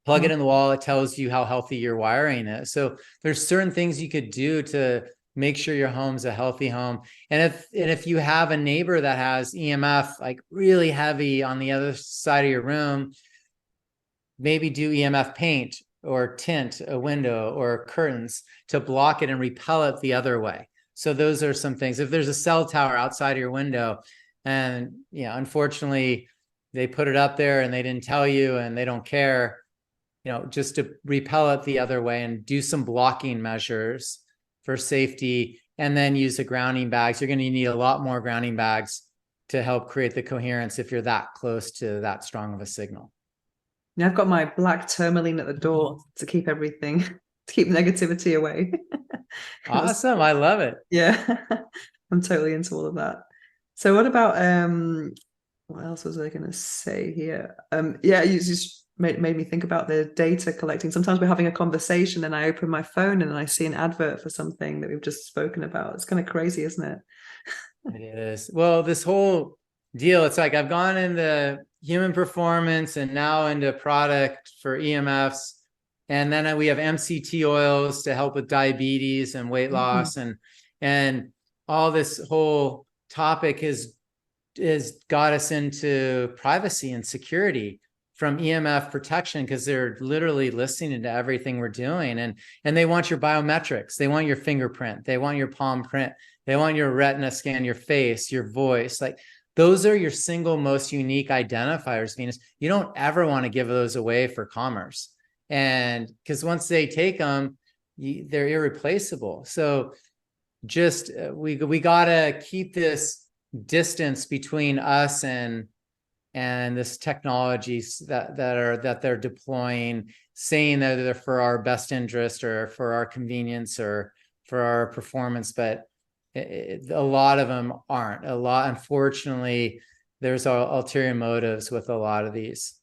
Plug it in the wall. It tells you how healthy your wiring is. So there's certain things you could do to make sure your home's a healthy home. And if you have a neighbor that has EMF like really heavy on the other side of your room, maybe do EMF paint or tint a window or curtains to block it and repel it the other way. So those are some things. If there's a cell tower outside of your window and, unfortunately they put it up there and they didn't tell you and they don't care, just to repel it the other way and do some blocking measures for safety, and then use the grounding bags. You're going to need a lot more grounding bags to help create the coherence if you're that close to that strong of a signal. Yeah, I've got my black tourmaline at the door to keep everything, to keep negativity away. Awesome. I love it. Yeah, I'm totally into all of that. So what about what else was I going to say here? Yeah, you just made me think about the data collecting. Sometimes we're having a conversation and I open my phone and I see an advert for something that we've just spoken about. It's kind of crazy, isn't it? It is. Well, this whole deal, it's like I've gone into human performance and now into product for EMFs. And then we have MCT oils to help with diabetes and weight loss. And all this whole topic is got us into privacy and security from EMF protection, because they're literally listening to everything we're doing. And they want your biometrics. They want your fingerprint. They want your palm print. They want your retina scan, your face, your voice. Like, those are your single most unique identifiers, Venus. You don't ever want to give those away for commerce. And because once they take them, they're irreplaceable. So just we got to keep this distance between us and this technologies that they're deploying, saying that they're for our best interest or for our convenience or for our performance, but a lot of them aren't. Unfortunately, there's ulterior motives with a lot of these.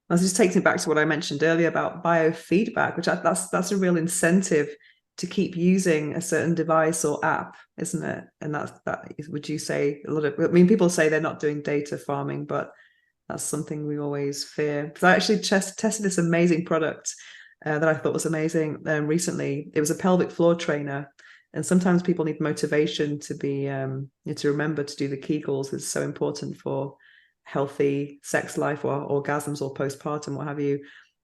This just takes me back to what I mentioned earlier about biofeedback, which that's a real incentive to keep using a certain device or app, isn't it? And that would you say a lot of, I mean, people say they're not doing data farming, but that's something we always fear. Because I actually tested this amazing product that I thought was amazing recently. It was a pelvic floor trainer. And sometimes people need motivation to be, to remember to do the Kegels. It's so important for healthy sex life or orgasms or postpartum, what have you.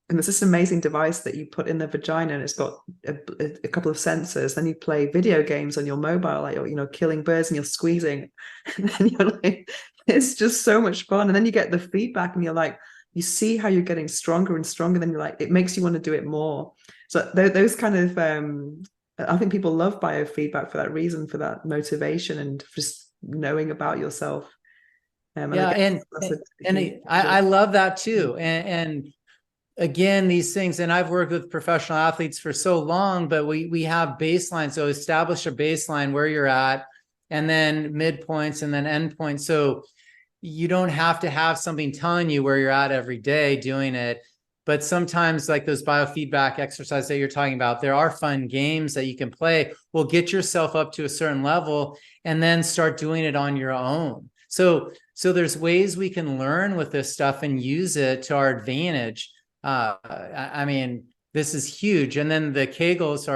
And there's this amazing device that you put in the vagina, and it's got a couple of sensors. Then you play video games on your mobile, like, you know, killing birds, and you're squeezing. And then you're like, it's just so much fun. And then you get the feedback, and you're like, you see how you're getting stronger and stronger. Then you're like, it makes you want to do it more. So those kind of, I think people love biofeedback for that reason, for that motivation and just knowing about yourself. I love that too. And again, these things, and I've worked with professional athletes for so long, but we have baselines. So establish a baseline where you're at, and then midpoints, and then endpoints. So you don't have to have something telling you where you're at every day doing it. But sometimes, like those biofeedback exercises that you're talking about, there are fun games that you can play. Well, get yourself up to a certain level and then start doing it on your own. So there's ways we can learn with this stuff and use it to our advantage. I mean, this is huge. And then the Kegels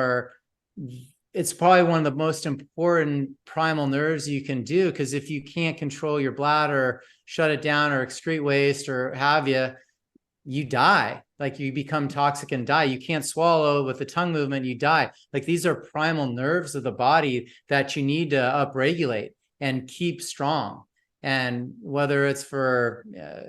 it's probably one of the most important primal nerves you can do, because if you can't control your bladder, shut it down, or excrete waste, or have you die. Like, you become toxic and die. You can't swallow with the tongue movement, you die. Like, these are primal nerves of the body that you need to upregulate and keep strong. And whether it's for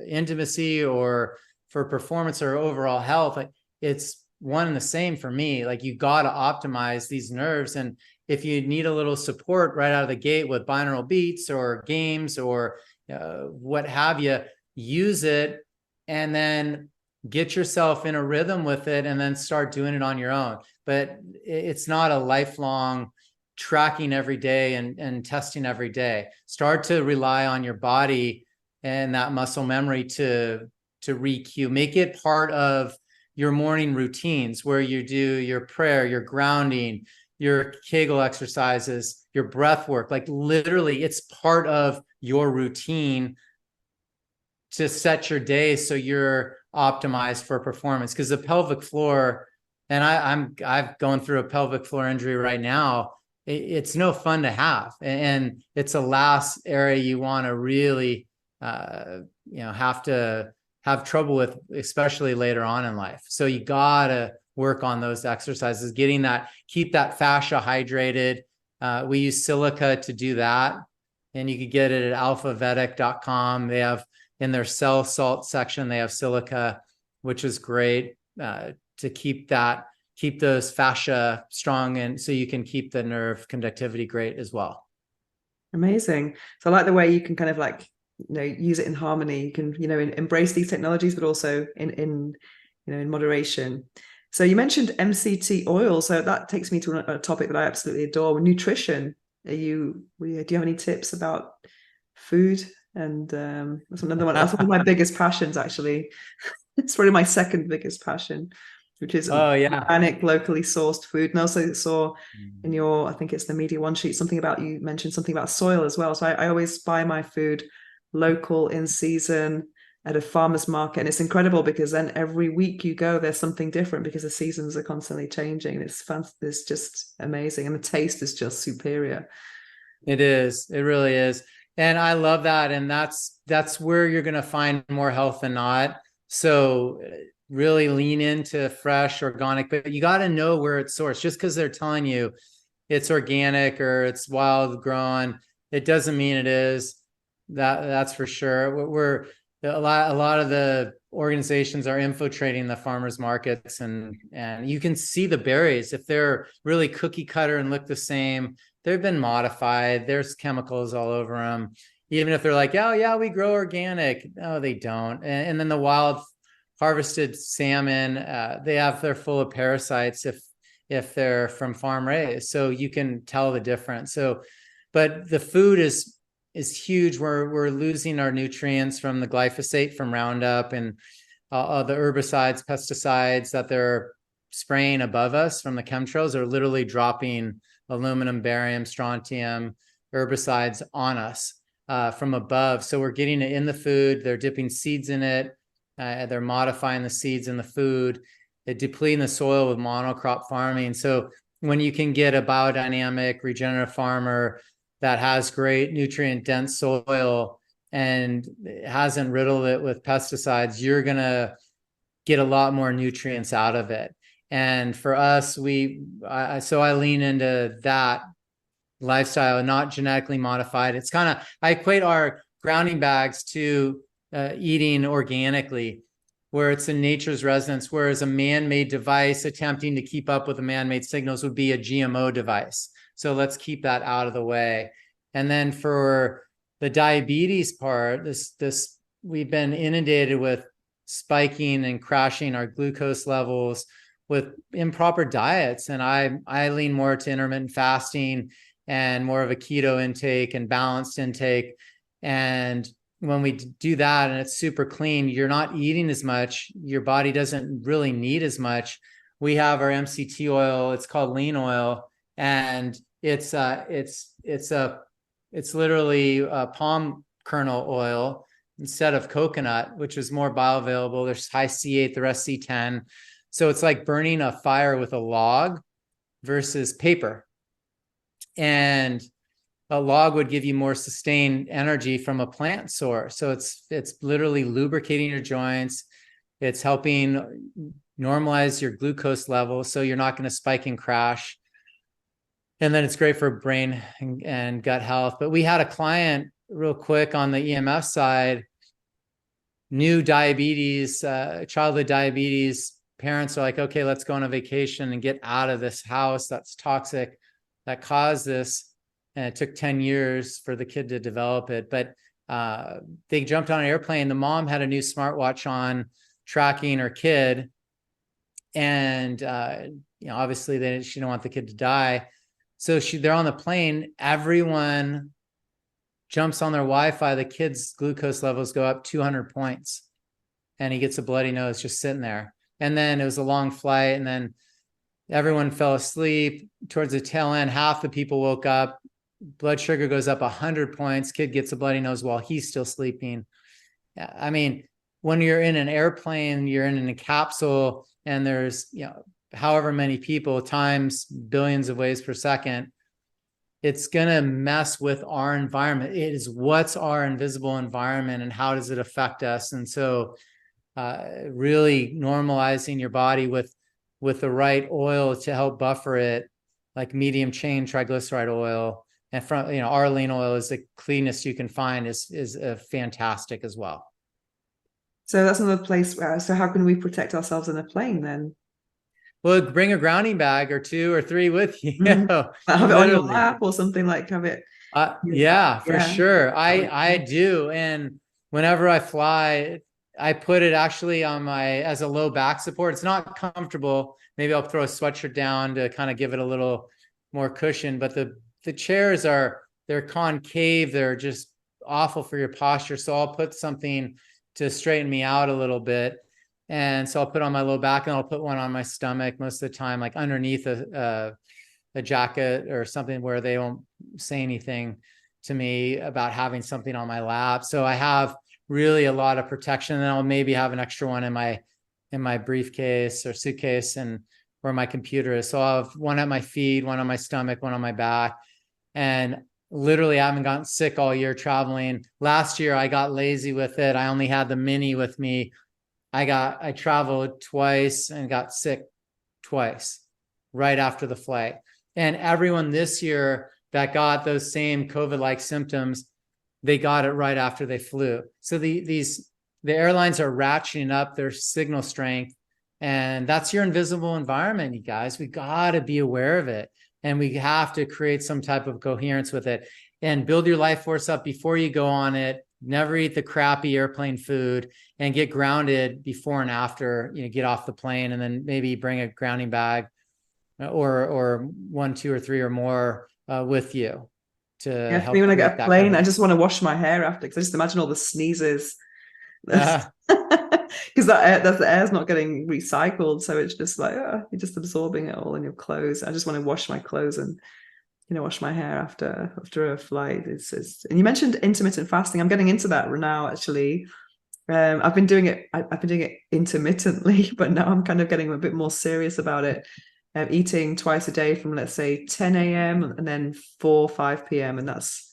intimacy or for performance or overall health, like, it's one and the same for me. Like, you got to optimize these nerves. And if you need a little support right out of the gate with binaural beats or games or what have you, use it, and then get yourself in a rhythm with it, and then start doing it on your own. But it's not a lifelong tracking every day and testing every day. Start to rely on your body and that muscle memory to re-cue. Make it part of your morning routines, where you do your prayer, your grounding, your Kegel exercises, your breath work. Like, literally, it's part of your routine to set your day so you're optimized for performance. Because the pelvic floor, and I've gone through a pelvic floor injury right now. It's no fun to have, and it's a last area you want to really have to have trouble with, especially later on in life. So you gotta work on those exercises, keep that fascia hydrated. We use silica to do that, and you could get it at alphavedic.com. They have, in their cell salt section, they have silica, which is great to keep those fascia strong, and so you can keep the nerve conductivity great as well. Amazing. So I like the way you can kind of like, use it in harmony. You can, embrace these technologies, but also in moderation. So you mentioned MCT oil. So that takes me to a topic that I absolutely adore: nutrition. Do you have any tips about food? And that's another one. That's one of my biggest passions, actually. It's probably my second biggest passion, which is organic, locally sourced food. And I also saw in your, I think it's the Media One sheet, you mentioned something about soil as well. So I always buy my food local, in season, at a farmer's market. And it's incredible, because then every week you go, there's something different, because the seasons are constantly changing. It's fun. It's just amazing. And the taste is just superior. It is. It really is. And I love that. And that's where you're going to find more health than not. So really lean into fresh organic, but you got to know where it's sourced. Just because they're telling you it's organic or it's wild grown, it doesn't mean it is. That's for sure. We're a lot of the organizations are infiltrating the farmers markets, and you can see the berries if they're really cookie cutter and look the same. They've been modified. There's chemicals all over them. Even if they're like, oh yeah, we grow organic. No, they don't. And then the wild harvested salmon, they're full of parasites if they're from farm raised. So you can tell the difference. So, but the food is huge. We're losing our nutrients from the glyphosate from Roundup and the herbicides, pesticides that they're spraying above us from the chemtrails are literally dropping aluminum, barium, strontium, herbicides on us from above. So we're getting it in the food. They're dipping seeds in it. They're modifying the seeds in the food. They're depleting the soil with monocrop farming. So when you can get a biodynamic regenerative farmer that has great nutrient dense soil and hasn't riddled it with pesticides, you're going to get a lot more nutrients out of it. And for us, so I lean into that lifestyle, not genetically modified. It's kind of, I equate our grounding bags to eating organically, where it's in nature's resonance, whereas a man-made device attempting to keep up with the man-made signals would be a GMO device. So let's keep that out of the way. And then for the diabetes part, this we've been inundated with spiking and crashing our glucose levels with improper diets. And I lean more to intermittent fasting and more of a keto intake and balanced intake. And when we do that and it's super clean, you're not eating as much. Your body doesn't really need as much. We have our MCT oil. It's called lean oil, and it's literally a palm kernel oil instead of coconut, which is more bioavailable. There's high C8, the rest C10. So it's like burning a fire with a log versus paper. And a log would give you more sustained energy from a plant source. So it's literally lubricating your joints. It's helping normalize your glucose level so you're not going to spike and crash. And then it's great for brain and gut health. But we had a client real quick on the EMF side, new diabetes, childhood diabetes. Parents are like, okay, let's go on a vacation and get out of this house that's toxic, that caused this. And it took 10 years for the kid to develop it. But they jumped on an airplane. The mom had a new smartwatch on tracking her kid. And, obviously she didn't want the kid to die. So they're on the plane. Everyone jumps on their Wi-Fi. The kid's glucose levels go up 200 points. And he gets a bloody nose just sitting there. And then it was a long flight. And then everyone fell asleep. Towards the tail end, half the people woke up. Blood sugar goes up 100 points. Kid gets a bloody nose while he's still sleeping. I mean, when you're in an airplane, you're in a capsule, and there's, however many people times billions of waves per second, it's going to mess with our environment. It is what's our invisible environment and how does it affect us? And so really normalizing your body with the right oil to help buffer it, like medium chain triglyceride oil. And from, our lean oil is the cleanest you can find, is fantastic as well. So that's another place where, so how can we protect ourselves in a plane then? Well, bring a grounding bag or 2 or 3 with you. Have it on your lap or something, like have it. Yeah, for sure. I do. And whenever I fly, I put it actually on as a low back support. It's not comfortable. Maybe I'll throw a sweatshirt down to kind of give it a little more cushion, but the chairs they're concave. They're just awful for your posture. So I'll put something to straighten me out a little bit. And so I'll put on my low back, and I'll put one on my stomach most of the time, like underneath a jacket or something where they won't say anything to me about having something on my lap. So I have really a lot of protection. And I'll maybe have an extra one in my briefcase or suitcase and where my computer is. So I'll have one at my feet, one on my stomach, one on my back. And literally I haven't gotten sick all year traveling. Last year I got lazy with it. I only had the mini with me I traveled twice and got sick twice right after the flight. And everyone this year that got those same COVID-like symptoms, they got it right after they flew. So the airlines are ratcheting up their signal strength, and that's your invisible environment, you guys. We got to be aware of it, and we have to create some type of coherence with it and build your life force up before you go on it. Never eat the crappy airplane food, and get grounded before and after you get off the plane, and then maybe bring a grounding bag or one, two, or three or more with you to Yeah, for me, help when I create get a that kind plane, of I just want to wash my hair after because I just imagine all the sneezes. Because uh, that the air's not getting recycled, so it's just like you're just absorbing it all in your clothes. I just want to wash my clothes and wash my hair after a flight. It's and you mentioned intermittent fasting. I'm getting into that now actually. I've been doing it. I've been doing it intermittently, but now I'm kind of getting a bit more serious about it. Eating twice a day from let's say 10 a.m. and then 4 5 p.m. and that's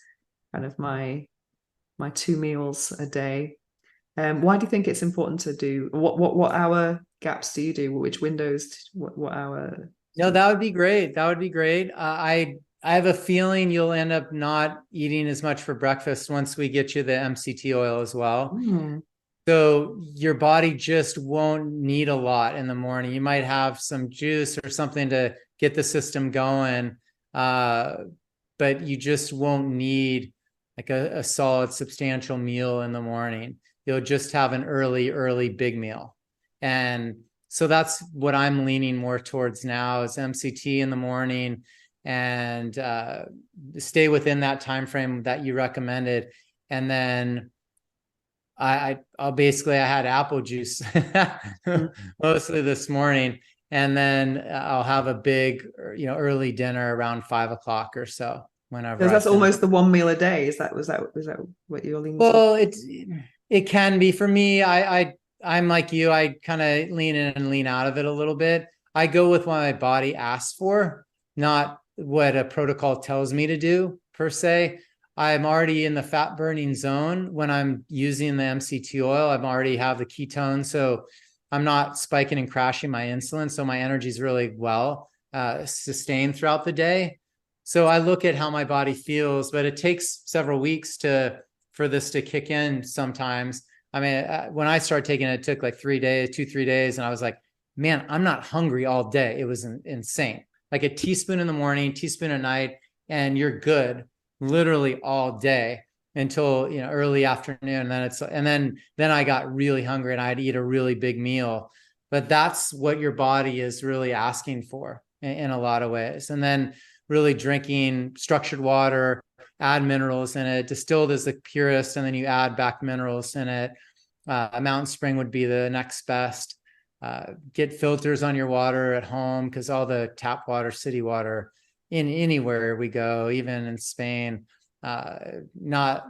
kind of my two meals a day. Why do you think it's important to do what hour gaps do you do? Which windows? What hour? no, that would be great. That would be great. I have a feeling you'll end up not eating as much for breakfast once we get you the MCT oil as well. Mm. So your body just won't need a lot in the morning. You might have some juice or something to get the system going, but you just won't need like a solid, substantial meal in the morning. You'll just have an early big meal. And so that's what I'm leaning more towards now is MCT in the morning, and stay within that time frame that you recommended. And then I'll basically, I had apple juice mostly this morning, and then I'll have a big, early dinner around 5 o'clock or so, whenever Because I that's finish. almost the one meal a day. Is that what you're leaning to? Well, it can be for me. I'm like you. I kind of lean in and lean out of it a little bit. I go with what my body asks for, not what a protocol tells me to do per se. I'm already in the fat burning zone when I'm using the MCT oil. I'm already have the ketones, so I'm not spiking and crashing my insulin. So my energy is really well sustained throughout the day. So I look at how my body feels, but it takes several weeks for this to kick in sometimes. I mean, when I started taking it, it took like 3 days, 3 days. And I was like, man, I'm not hungry all day. It was insane. Like a teaspoon in the morning, teaspoon at night, and you're good literally all day until, early afternoon. And then I got really hungry and I had to eat a really big meal. But that's what your body is really asking for in a lot of ways. And then really drinking structured water, add minerals in it, distilled is the purest, and then you add back minerals in it. Mountain Spring would be the next best. Get filters on your water at home, because all the tap water, city water, in anywhere we go, even in Spain, not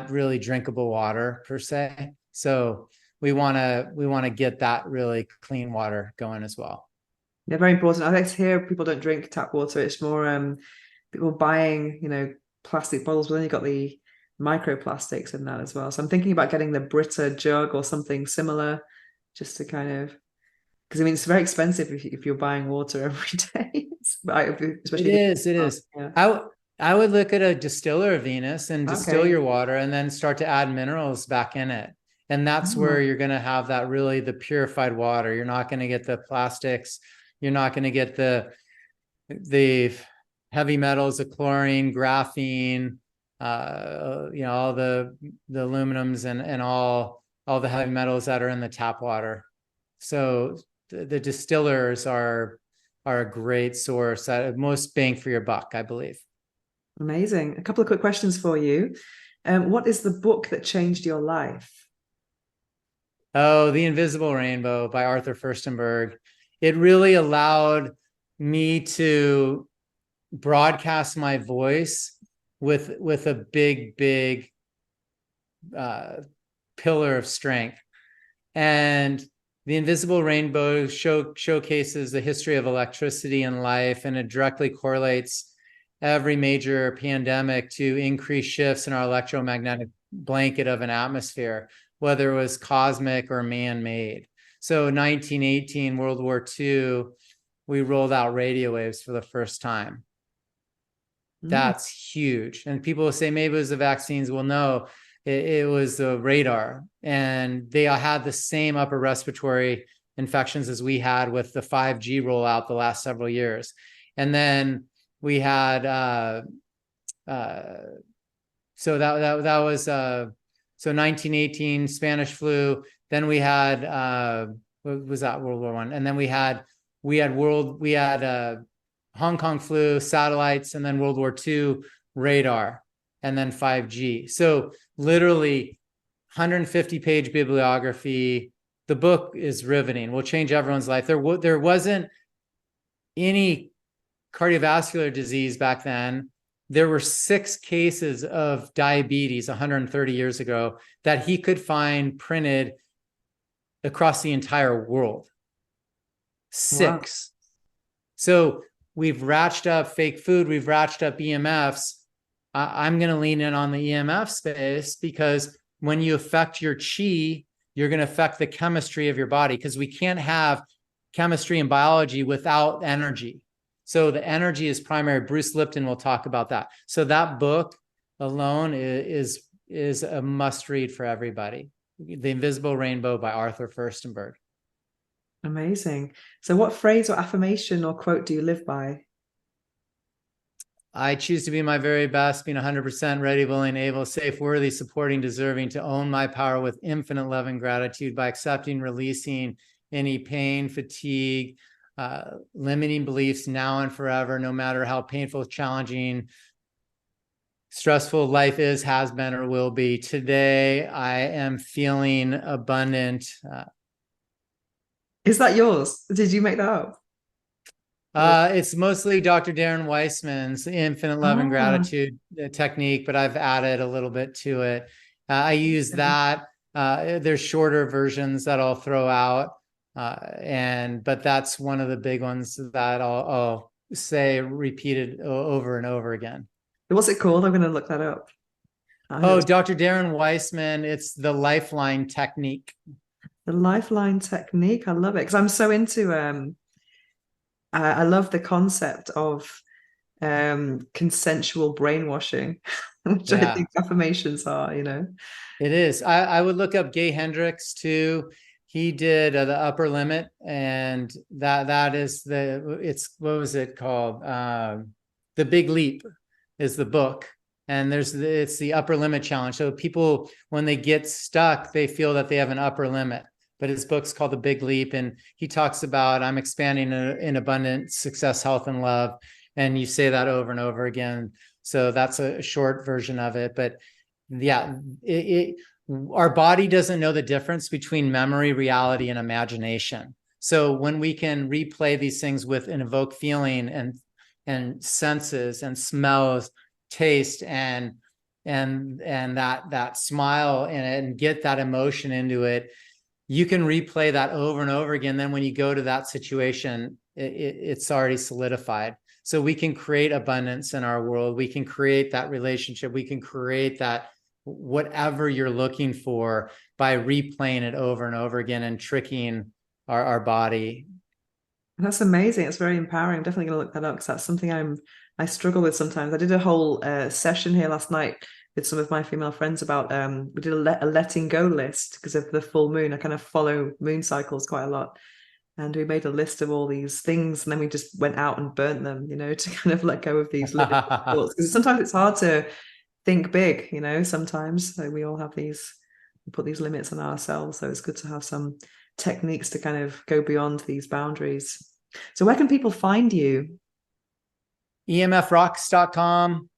really drinkable water per se. So we want to get that really clean water going as well. Yeah, very important. I like to hear people don't drink tap water. It's more people buying, plastic bottles, but then you've got the microplastics in that as well. So I'm thinking about getting the Brita jug or something similar, just to kind of because I mean it's very expensive if you're buying water every day, It especially is. It is. yeah. I would look at a distiller of Venus and distill Okay. your water, and then start to add minerals back in it. And that's where Oh, you're going to have that really the purified water. You're not going to get the plastics. You're not going to get the heavy metals, the chlorine, graphene, all the aluminums and all the heavy metals that are in the tap water. So the distillers are a great source at most bang for your buck, I believe. amazing. A couple of quick questions for you. What is the book that changed your life? Oh, The Invisible Rainbow by Arthur Furstenberg. It really allowed me to broadcast my voice with a big pillar of strength. And The Invisible Rainbow showcases the history of electricity in life, and it directly correlates every major pandemic to increased shifts in our electromagnetic blanket of an atmosphere. whether it was cosmic or man-made. So 1918, World War II, we rolled out radio waves for the first time. That's huge. And people will say maybe it was the vaccines. Well, no, it was the radar. And they all had the same upper respiratory infections as we had with the 5G rollout the last several years. And then we had so that was so 1918 Spanish flu. Then we had what was that, World War I? And then we had Hong Kong flu, satellites, and then World War II radar, and then 5G. So literally 150-page bibliography. The book is riveting. Will change everyone's life. There wasn't any cardiovascular disease back then. There were 6 cases of diabetes 130 years ago that he could find printed across the entire world. 6. Wow. So we've ratcheted up fake food. We've ratcheted up EMFs. I'm going to lean in on the EMF space, because when you affect your chi, you're going to affect the chemistry of your body, because we can't have chemistry and biology without energy. So the energy is primary. Bruce Lipton will talk about that. So that book alone is a must read for everybody. The Invisible Rainbow by Arthur Firstenberg. Amazing. So what phrase or affirmation or quote do you live by? I choose to be my very best, being 100% ready, willing, able, safe, worthy, supporting, deserving, to own my power with infinite love and gratitude by accepting, releasing any pain, fatigue, limiting beliefs now and forever, no matter how painful, challenging, stressful life is, has been, or will be. Today, I am feeling abundant. Is that yours? Did you make that up? It's mostly Dr. Darren Weissman's Infinite Love and Gratitude technique, but I've added a little bit to it. I use that. There's shorter versions that I'll throw out. But that's one of the big ones that I'll say repeated over and over again. What's it called? I'm going to look that up. Dr. Darren Weissman. It's the Lifeline technique. The Lifeline technique. I love it, because I'm so into I love the concept of consensual brainwashing, which I think affirmations are, It is. I would look up Gay Hendricks too. He did the Upper Limit, and that is what was it called? The Big Leap is the book. And it's the Upper Limit Challenge. So people, when they get stuck, they feel that they have an upper limit. But his book's called The Big Leap, and he talks about, I'm expanding in abundance, success, health, and love. And you say that over and over again. So that's a short version of it. But yeah, our body doesn't know the difference between memory, reality, and imagination. So when we can replay these things with an evoked feeling and senses and smells, taste, and that smile and get that emotion into it, you can replay that over and over again. Then when you go to that situation, it's already solidified. So we can create abundance in our world. We can create that relationship. We can create that whatever you're looking for by replaying it over and over again and tricking our body. That's amazing. It's very empowering. I'm definitely going to look that up, because that's something I struggle with sometimes. I did a whole session here last night with some of my female friends about we did a letting go list because of the full moon. I kind of follow moon cycles quite a lot, and we made a list of all these things, and then we just went out and burnt them, to kind of let go of these limited thoughts, because sometimes it's hard to think big, sometimes. So we all have we put these limits on ourselves, so it's good to have some techniques to kind of go beyond these boundaries. So where can people find you? emfrocks.com,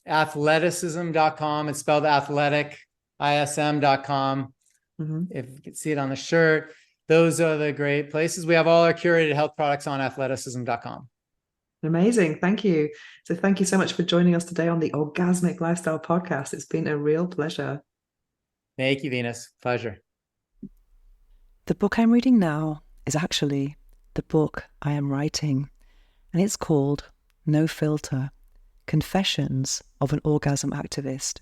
athleticism.com. It's spelled athletic, ism.com. If you can see it on the shirt, those are the great places. We have all our curated health products on athleticism.com. Amazing. Thank you. So thank you so much for joining us today on the Orgasmic Lifestyle Podcast. It's been a real pleasure. Thank you, Venus. Pleasure. The book I'm reading now is actually the book I am writing, and it's called No Filter: Confessions of an Orgasm Activist.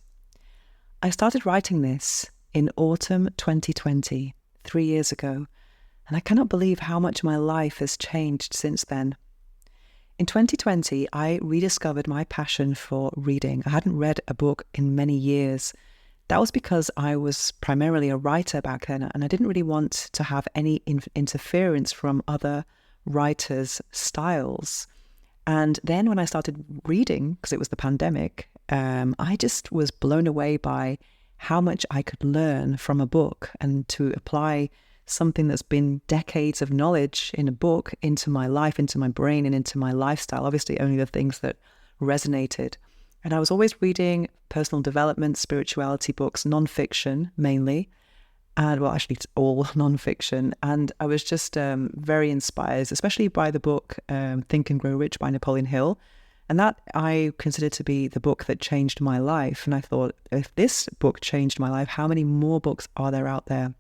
I started writing this in autumn 2020, 3 years ago, and I cannot believe how much my life has changed since then. In 2020, I rediscovered my passion for reading. I hadn't read a book in many years. That was because I was primarily a writer back then, and I didn't really want to have any interference from other writers' styles. And then when I started reading, because it was the pandemic, I just was blown away by how much I could learn from a book, and to apply something that's been decades of knowledge in a book into my life, into my brain, and into my lifestyle. Obviously, only the things that resonated. And I was always reading personal development, spirituality books, nonfiction mainly. And well, actually, it's all nonfiction. And I was just very inspired, especially by the book Think and Grow Rich by Napoleon Hill. And that I consider to be the book that changed my life. And I thought, if this book changed my life, how many more books are there out there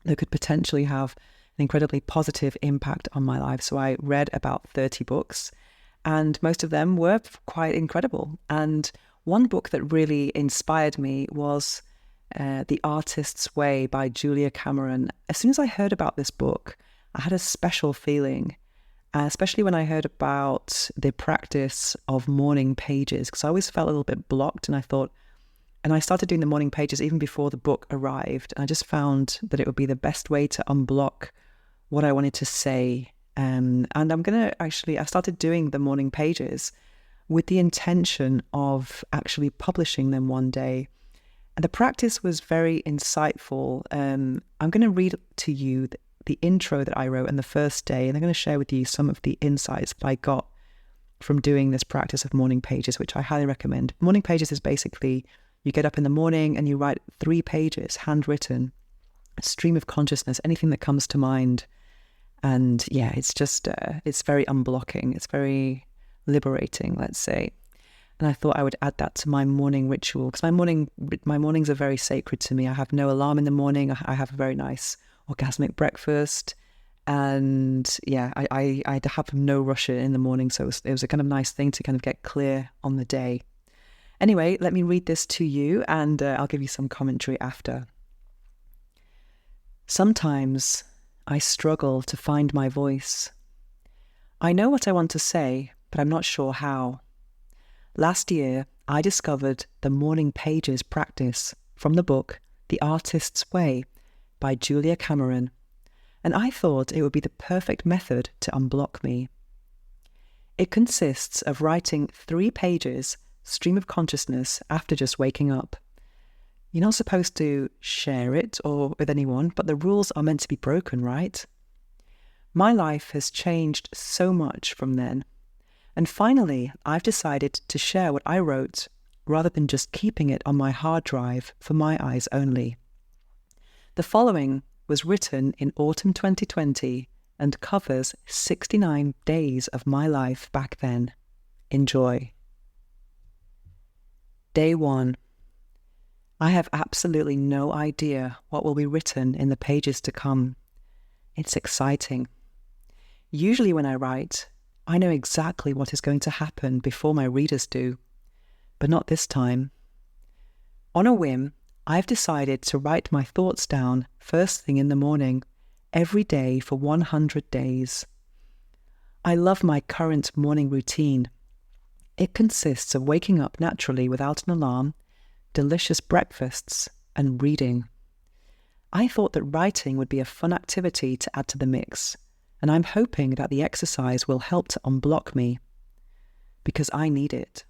that could potentially have an incredibly positive impact on my life? So I read about 30 books, and most of them were quite incredible. And one book that really inspired me was The Artist's Way by Julia Cameron. As soon as I heard about this book, I had a special feeling, especially when I heard about the practice of morning pages, because I always felt a little bit blocked, and I started doing the morning pages even before the book arrived. And I just found that it would be the best way to unblock what I wanted to say. And I started doing the morning pages with the intention of actually publishing them one day. And the practice was very insightful. I'm going to read to you the intro that I wrote on the first day, and I'm going to share with you some of the insights that I got from doing this practice of morning pages, which I highly recommend. Morning pages is basically, you get up in the morning and you write 3 pages, handwritten, a stream of consciousness, anything that comes to mind. And yeah, it's just, it's very unblocking. It's very liberating, let's say. And I thought I would add that to my morning ritual, because my mornings are very sacred to me. I have no alarm in the morning. I have a very nice orgasmic breakfast. And yeah, I have no rush in the morning. So it was a kind of nice thing to kind of get clear on the day. Anyway, let me read this to you, and I'll give you some commentary after. Sometimes I struggle to find my voice. I know what I want to say, but I'm not sure how. Last year, I discovered the morning pages practice from the book The Artist's Way by Julia Cameron, and I thought it would be the perfect method to unblock me. It consists of writing 3 pages stream of consciousness after just waking up. You're not supposed to share it or with anyone, but the rules are meant to be broken, right? My life has changed so much from then. And finally, I've decided to share what I wrote rather than just keeping it on my hard drive for my eyes only. The following was written in autumn 2020 and covers 69 days of my life back then. Enjoy. Day 1. I have absolutely no idea what will be written in the pages to come. It's exciting. Usually when I write, I know exactly what is going to happen before my readers do, but not this time. On a whim, I've decided to write my thoughts down first thing in the morning, every day for 100 days. I love my current morning routine. It consists of waking up naturally without an alarm, delicious breakfasts, and reading. I thought that writing would be a fun activity to add to the mix, and I'm hoping that the exercise will help to unblock me, because I need it.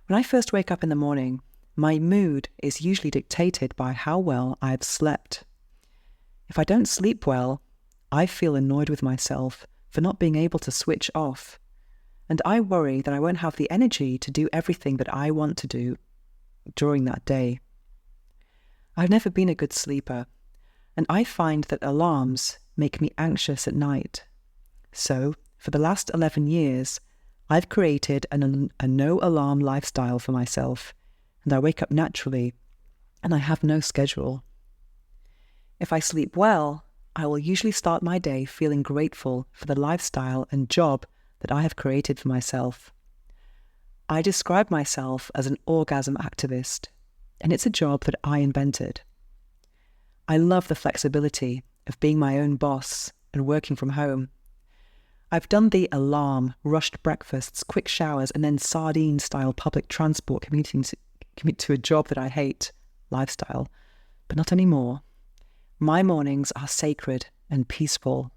When I first wake up in the morning, my mood is usually dictated by how well I have slept. If I don't sleep well, I feel annoyed with myself for not being able to switch off, and I worry that I won't have the energy to do everything that I want to do during that day. I've never been a good sleeper, and I find that alarms make me anxious at night. So, for the last 11 years, I've created a no-alarm lifestyle for myself, and I wake up naturally, and I have no schedule. If I sleep well, I will usually start my day feeling grateful for the lifestyle and job that I have created for myself. I describe myself as an orgasm activist. and it's a job that I invented. I love the flexibility of being my own boss and working from home. I've done the alarm, rushed breakfasts, quick showers, and then sardine-style public transport commuting to a job that I hate lifestyle, but not anymore. My mornings are sacred and peaceful.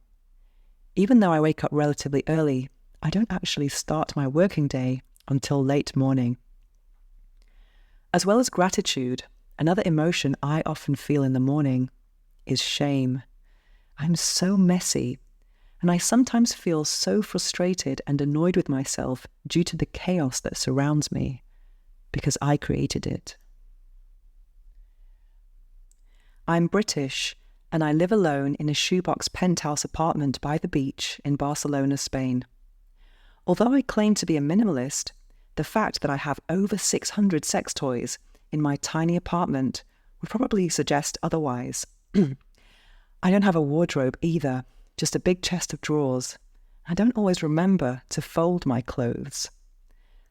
Even though I wake up relatively early, I don't actually start my working day until late morning. As well as gratitude, another emotion I often feel in the morning is shame. I'm so messy, and I sometimes feel so frustrated and annoyed with myself due to the chaos that surrounds me, because I created it. I'm British, and I live alone in a shoebox penthouse apartment by the beach in Barcelona, Spain. Although I claim to be a minimalist, the fact that I have over 600 sex toys in my tiny apartment would probably suggest otherwise. I don't have a wardrobe either, just a big chest of drawers. I don't always remember to fold my clothes.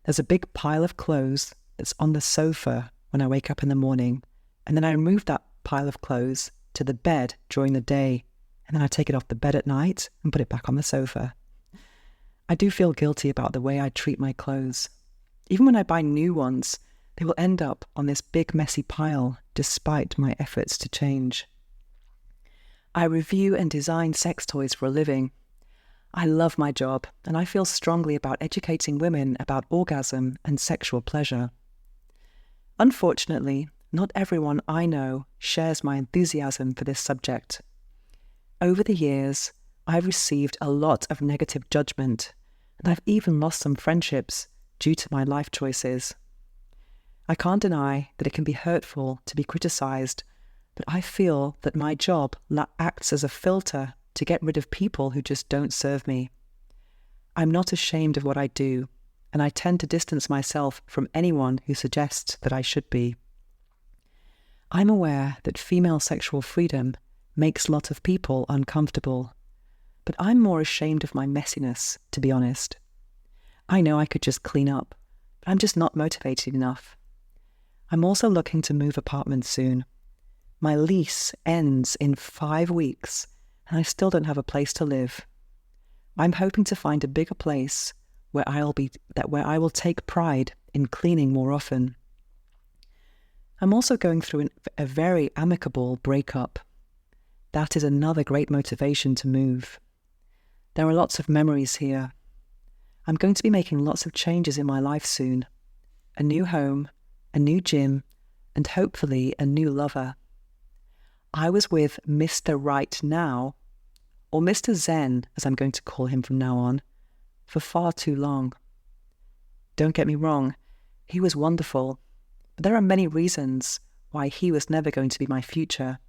There's a big pile of clothes that's on the sofa when I wake up in the morning, and then I remove that pile of clothes to the bed during the day, and then I take it off the bed at night and put it back on the sofa. I do feel guilty about the way I treat my clothes. Even when I buy new ones, they will end up on this big messy pile despite my efforts to change. I review and design sex toys for a living. I love my job, and I feel strongly about educating women about orgasm and sexual pleasure. Unfortunately, not everyone I know shares my enthusiasm for this subject. Over the years, I've received a lot of negative judgment, and I've even lost some friendships due to my life choices. I can't deny that it can be hurtful to be criticized, but I feel that my job acts as a filter to get rid of people who just don't serve me. I'm not ashamed of what I do, and I tend to distance myself from anyone who suggests that I should be. I'm aware that female sexual freedom makes a lot of people uncomfortable, but I'm more ashamed of my messiness, to be honest. I know I could just clean up, but I'm just not motivated enough. I'm also looking to move apartments soon. My lease ends in 5 weeks, and I still don't have a place to live. I'm hoping to find a bigger place where I will take pride in cleaning more often. I'm also going through a very amicable breakup. That is another great motivation to move. There are lots of memories here. I'm going to be making lots of changes in my life soon. A new home, a new gym, and hopefully a new lover. I was with Mr. Right Now, or Mr. Zen, as I'm going to call him from now on, for far too long. Don't get me wrong, he was wonderful, but there are many reasons why he was never going to be my future,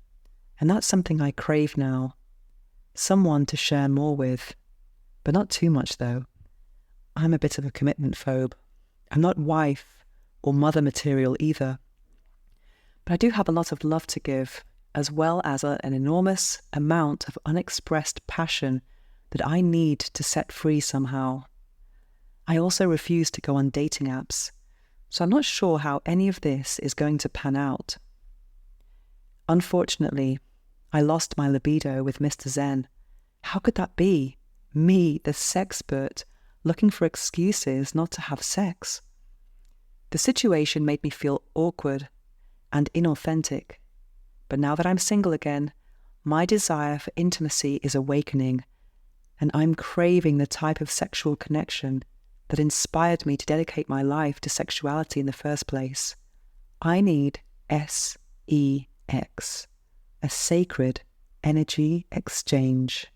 and that's something I crave now. Someone to share more with, but not too much though. I'm a bit of a commitment phobe. I'm not wife or mother material either. But I do have a lot of love to give, as well as an enormous amount of unexpressed passion that I need to set free somehow. I also refuse to go on dating apps, so I'm not sure how any of this is going to pan out. Unfortunately, I lost my libido with Mr. Zen. How could that be? Me, the sexpert, looking for excuses not to have sex. The situation made me feel awkward and inauthentic. But now that I'm single again, my desire for intimacy is awakening, and I'm craving the type of sexual connection that inspired me to dedicate my life to sexuality in the first place. I need SEX, a sacred energy exchange.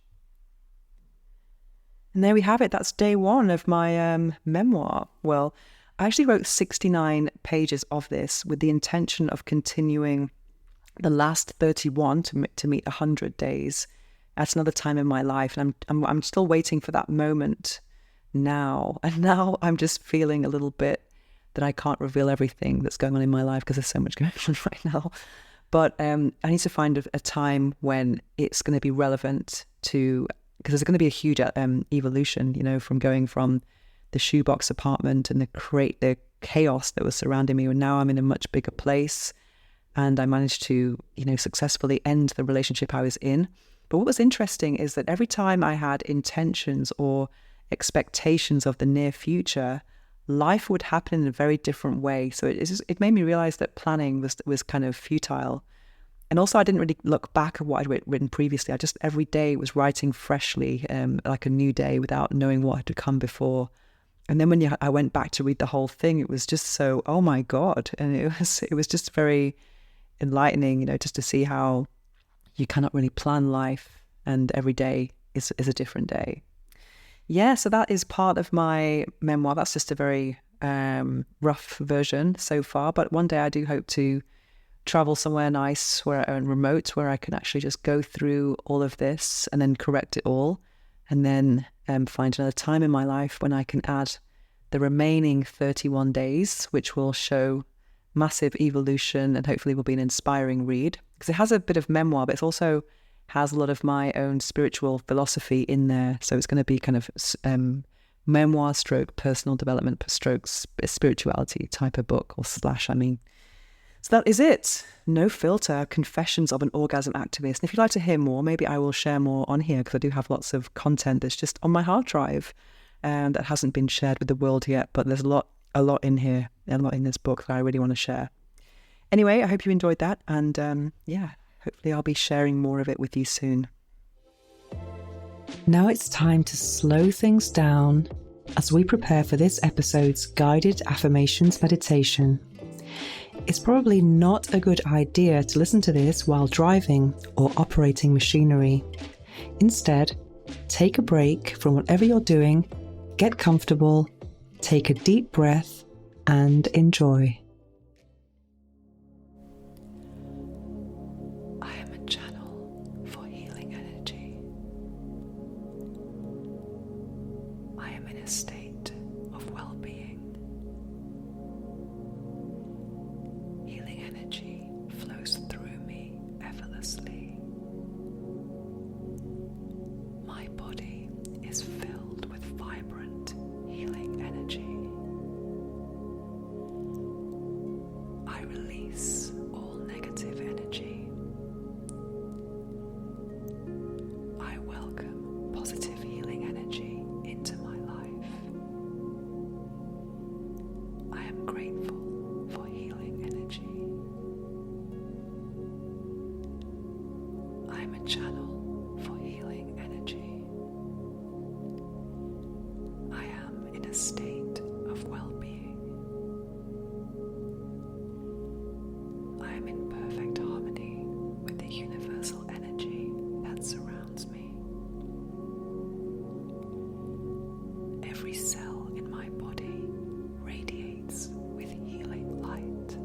And there we have it. That's day 1 of my memoir. Well, I actually wrote 69 pages of this with the intention of continuing the last 31 to meet 100 days at another time in my life. And I'm still waiting for that moment now. And now I'm just feeling a little bit that I can't reveal everything that's going on in my life because there's so much going on right now. But I need to find a time when it's going to be relevant to, because there's going to be a huge evolution, from going from the shoebox apartment and the chaos that was surrounding me. And now I'm in a much bigger place, and I managed to, successfully end the relationship I was in. But what was interesting is that every time I had intentions or expectations of the near future, life would happen in a very different way. So it made me realize that planning was kind of futile. And also, I didn't really look back at what I'd written previously. I just every day was writing freshly, like a new day, without knowing what had come before. And then when I went back to read the whole thing, it was just so, oh my God. And it was just very enlightening, just to see how you cannot really plan life, and every day is a different day. Yeah, so that is part of my memoir. That's just a very rough version so far, but one day I do hope to travel somewhere nice and remote where I can actually just go through all of this and then correct it all, and then find another time in my life when I can add the remaining 31 days, which will show massive evolution and hopefully will be an inspiring read, because it has a bit of memoir, but it also has a lot of my own spiritual philosophy in there. So it's going to be kind of memoir stroke personal development stroke spirituality type of book, or slash, I mean. So that is it. No filter, confessions of an orgasm activist. And if you'd like to hear more, maybe I will share more on here, because I do have lots of content that's just on my hard drive and that hasn't been shared with the world yet. But there's a lot in here, a lot in this book that I really want to share. Anyway, I hope you enjoyed that. And hopefully I'll be sharing more of it with you soon. Now it's time to slow things down as we prepare for this episode's guided affirmations meditation. It's probably not a good idea to listen to this while driving or operating machinery. Instead, take a break from whatever you're doing, get comfortable, take a deep breath, and enjoy. I am a channel for healing energy. I am in a state of well-being. Healing energy flows through me effortlessly. My body is filled with vibrant healing energy. I release all negative energy. I welcome positive healing energy into my life. I am grateful for healing energy. I am a channel for healing energy. I am in a state of well-being. I am in perfect harmony with the universal energy that surrounds me. Every cell in my body radiates with healing light.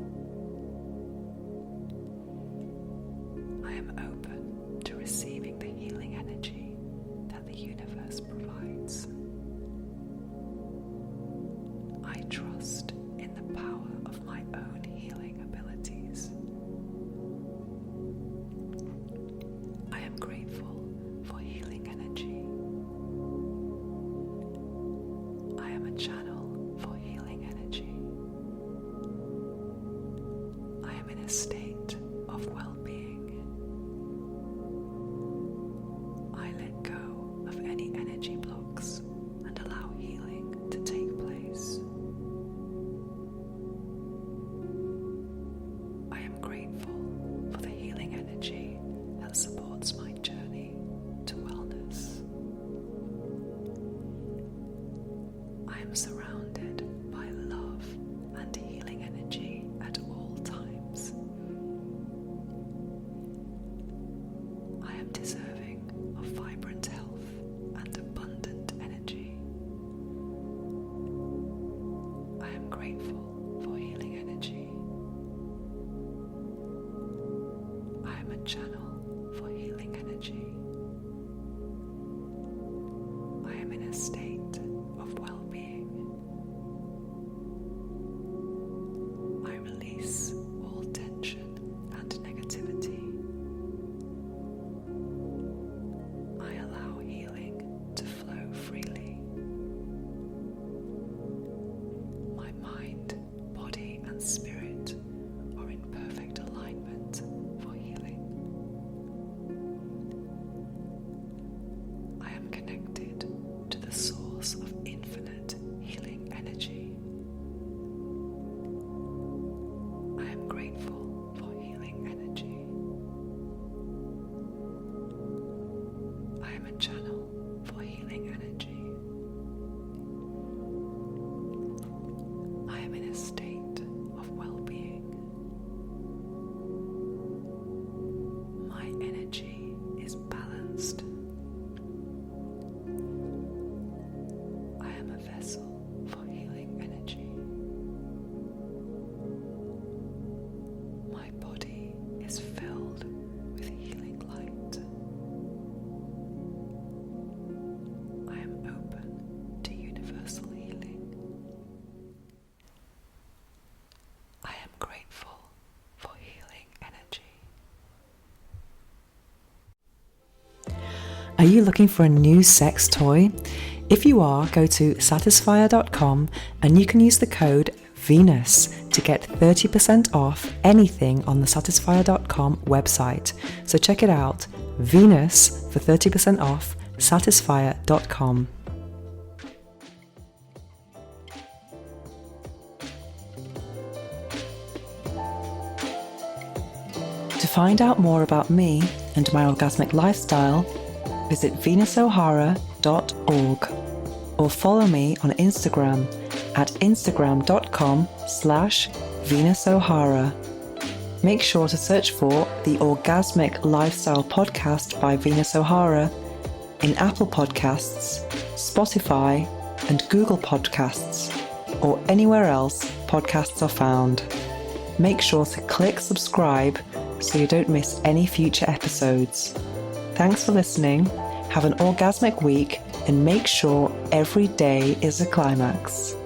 I am open to receiving the healing energy that the universe provides. I trust in the power of my own healing abilities. I am grateful for healing energy. I am a channel for healing energy. I am in a state of well-being. I let go of any energy blocks and allow healing to take place. I am grateful for the healing energy that supports my journey to wellness. I am surrounded by love and healing energy at all times. I am deserving of vibrant health and abundant energy. I am grateful for healing energy. I am a channel for healing energy. I am in a state of well-being. I release all tension and negativity. I allow healing to flow freely. My mind grateful for healing energy. Are you looking for a new sex toy? If you are, go to satisfier.com and you can use the code Venus to get 30% off anything on the satisfier.com website. So check it out, Venus for 30% off, satisfier.com. To find out more about me and my orgasmic lifestyle, visit venusohara.org or follow me on Instagram at instagram.com/venusohara. Make sure to search for the Orgasmic Lifestyle Podcast by Venus O'Hara in Apple Podcasts, Spotify, and Google Podcasts, or anywhere else podcasts are found. Make sure to click subscribe so you don't miss any future episodes. Thanks for listening, have an orgasmic week, and make sure every day is a climax.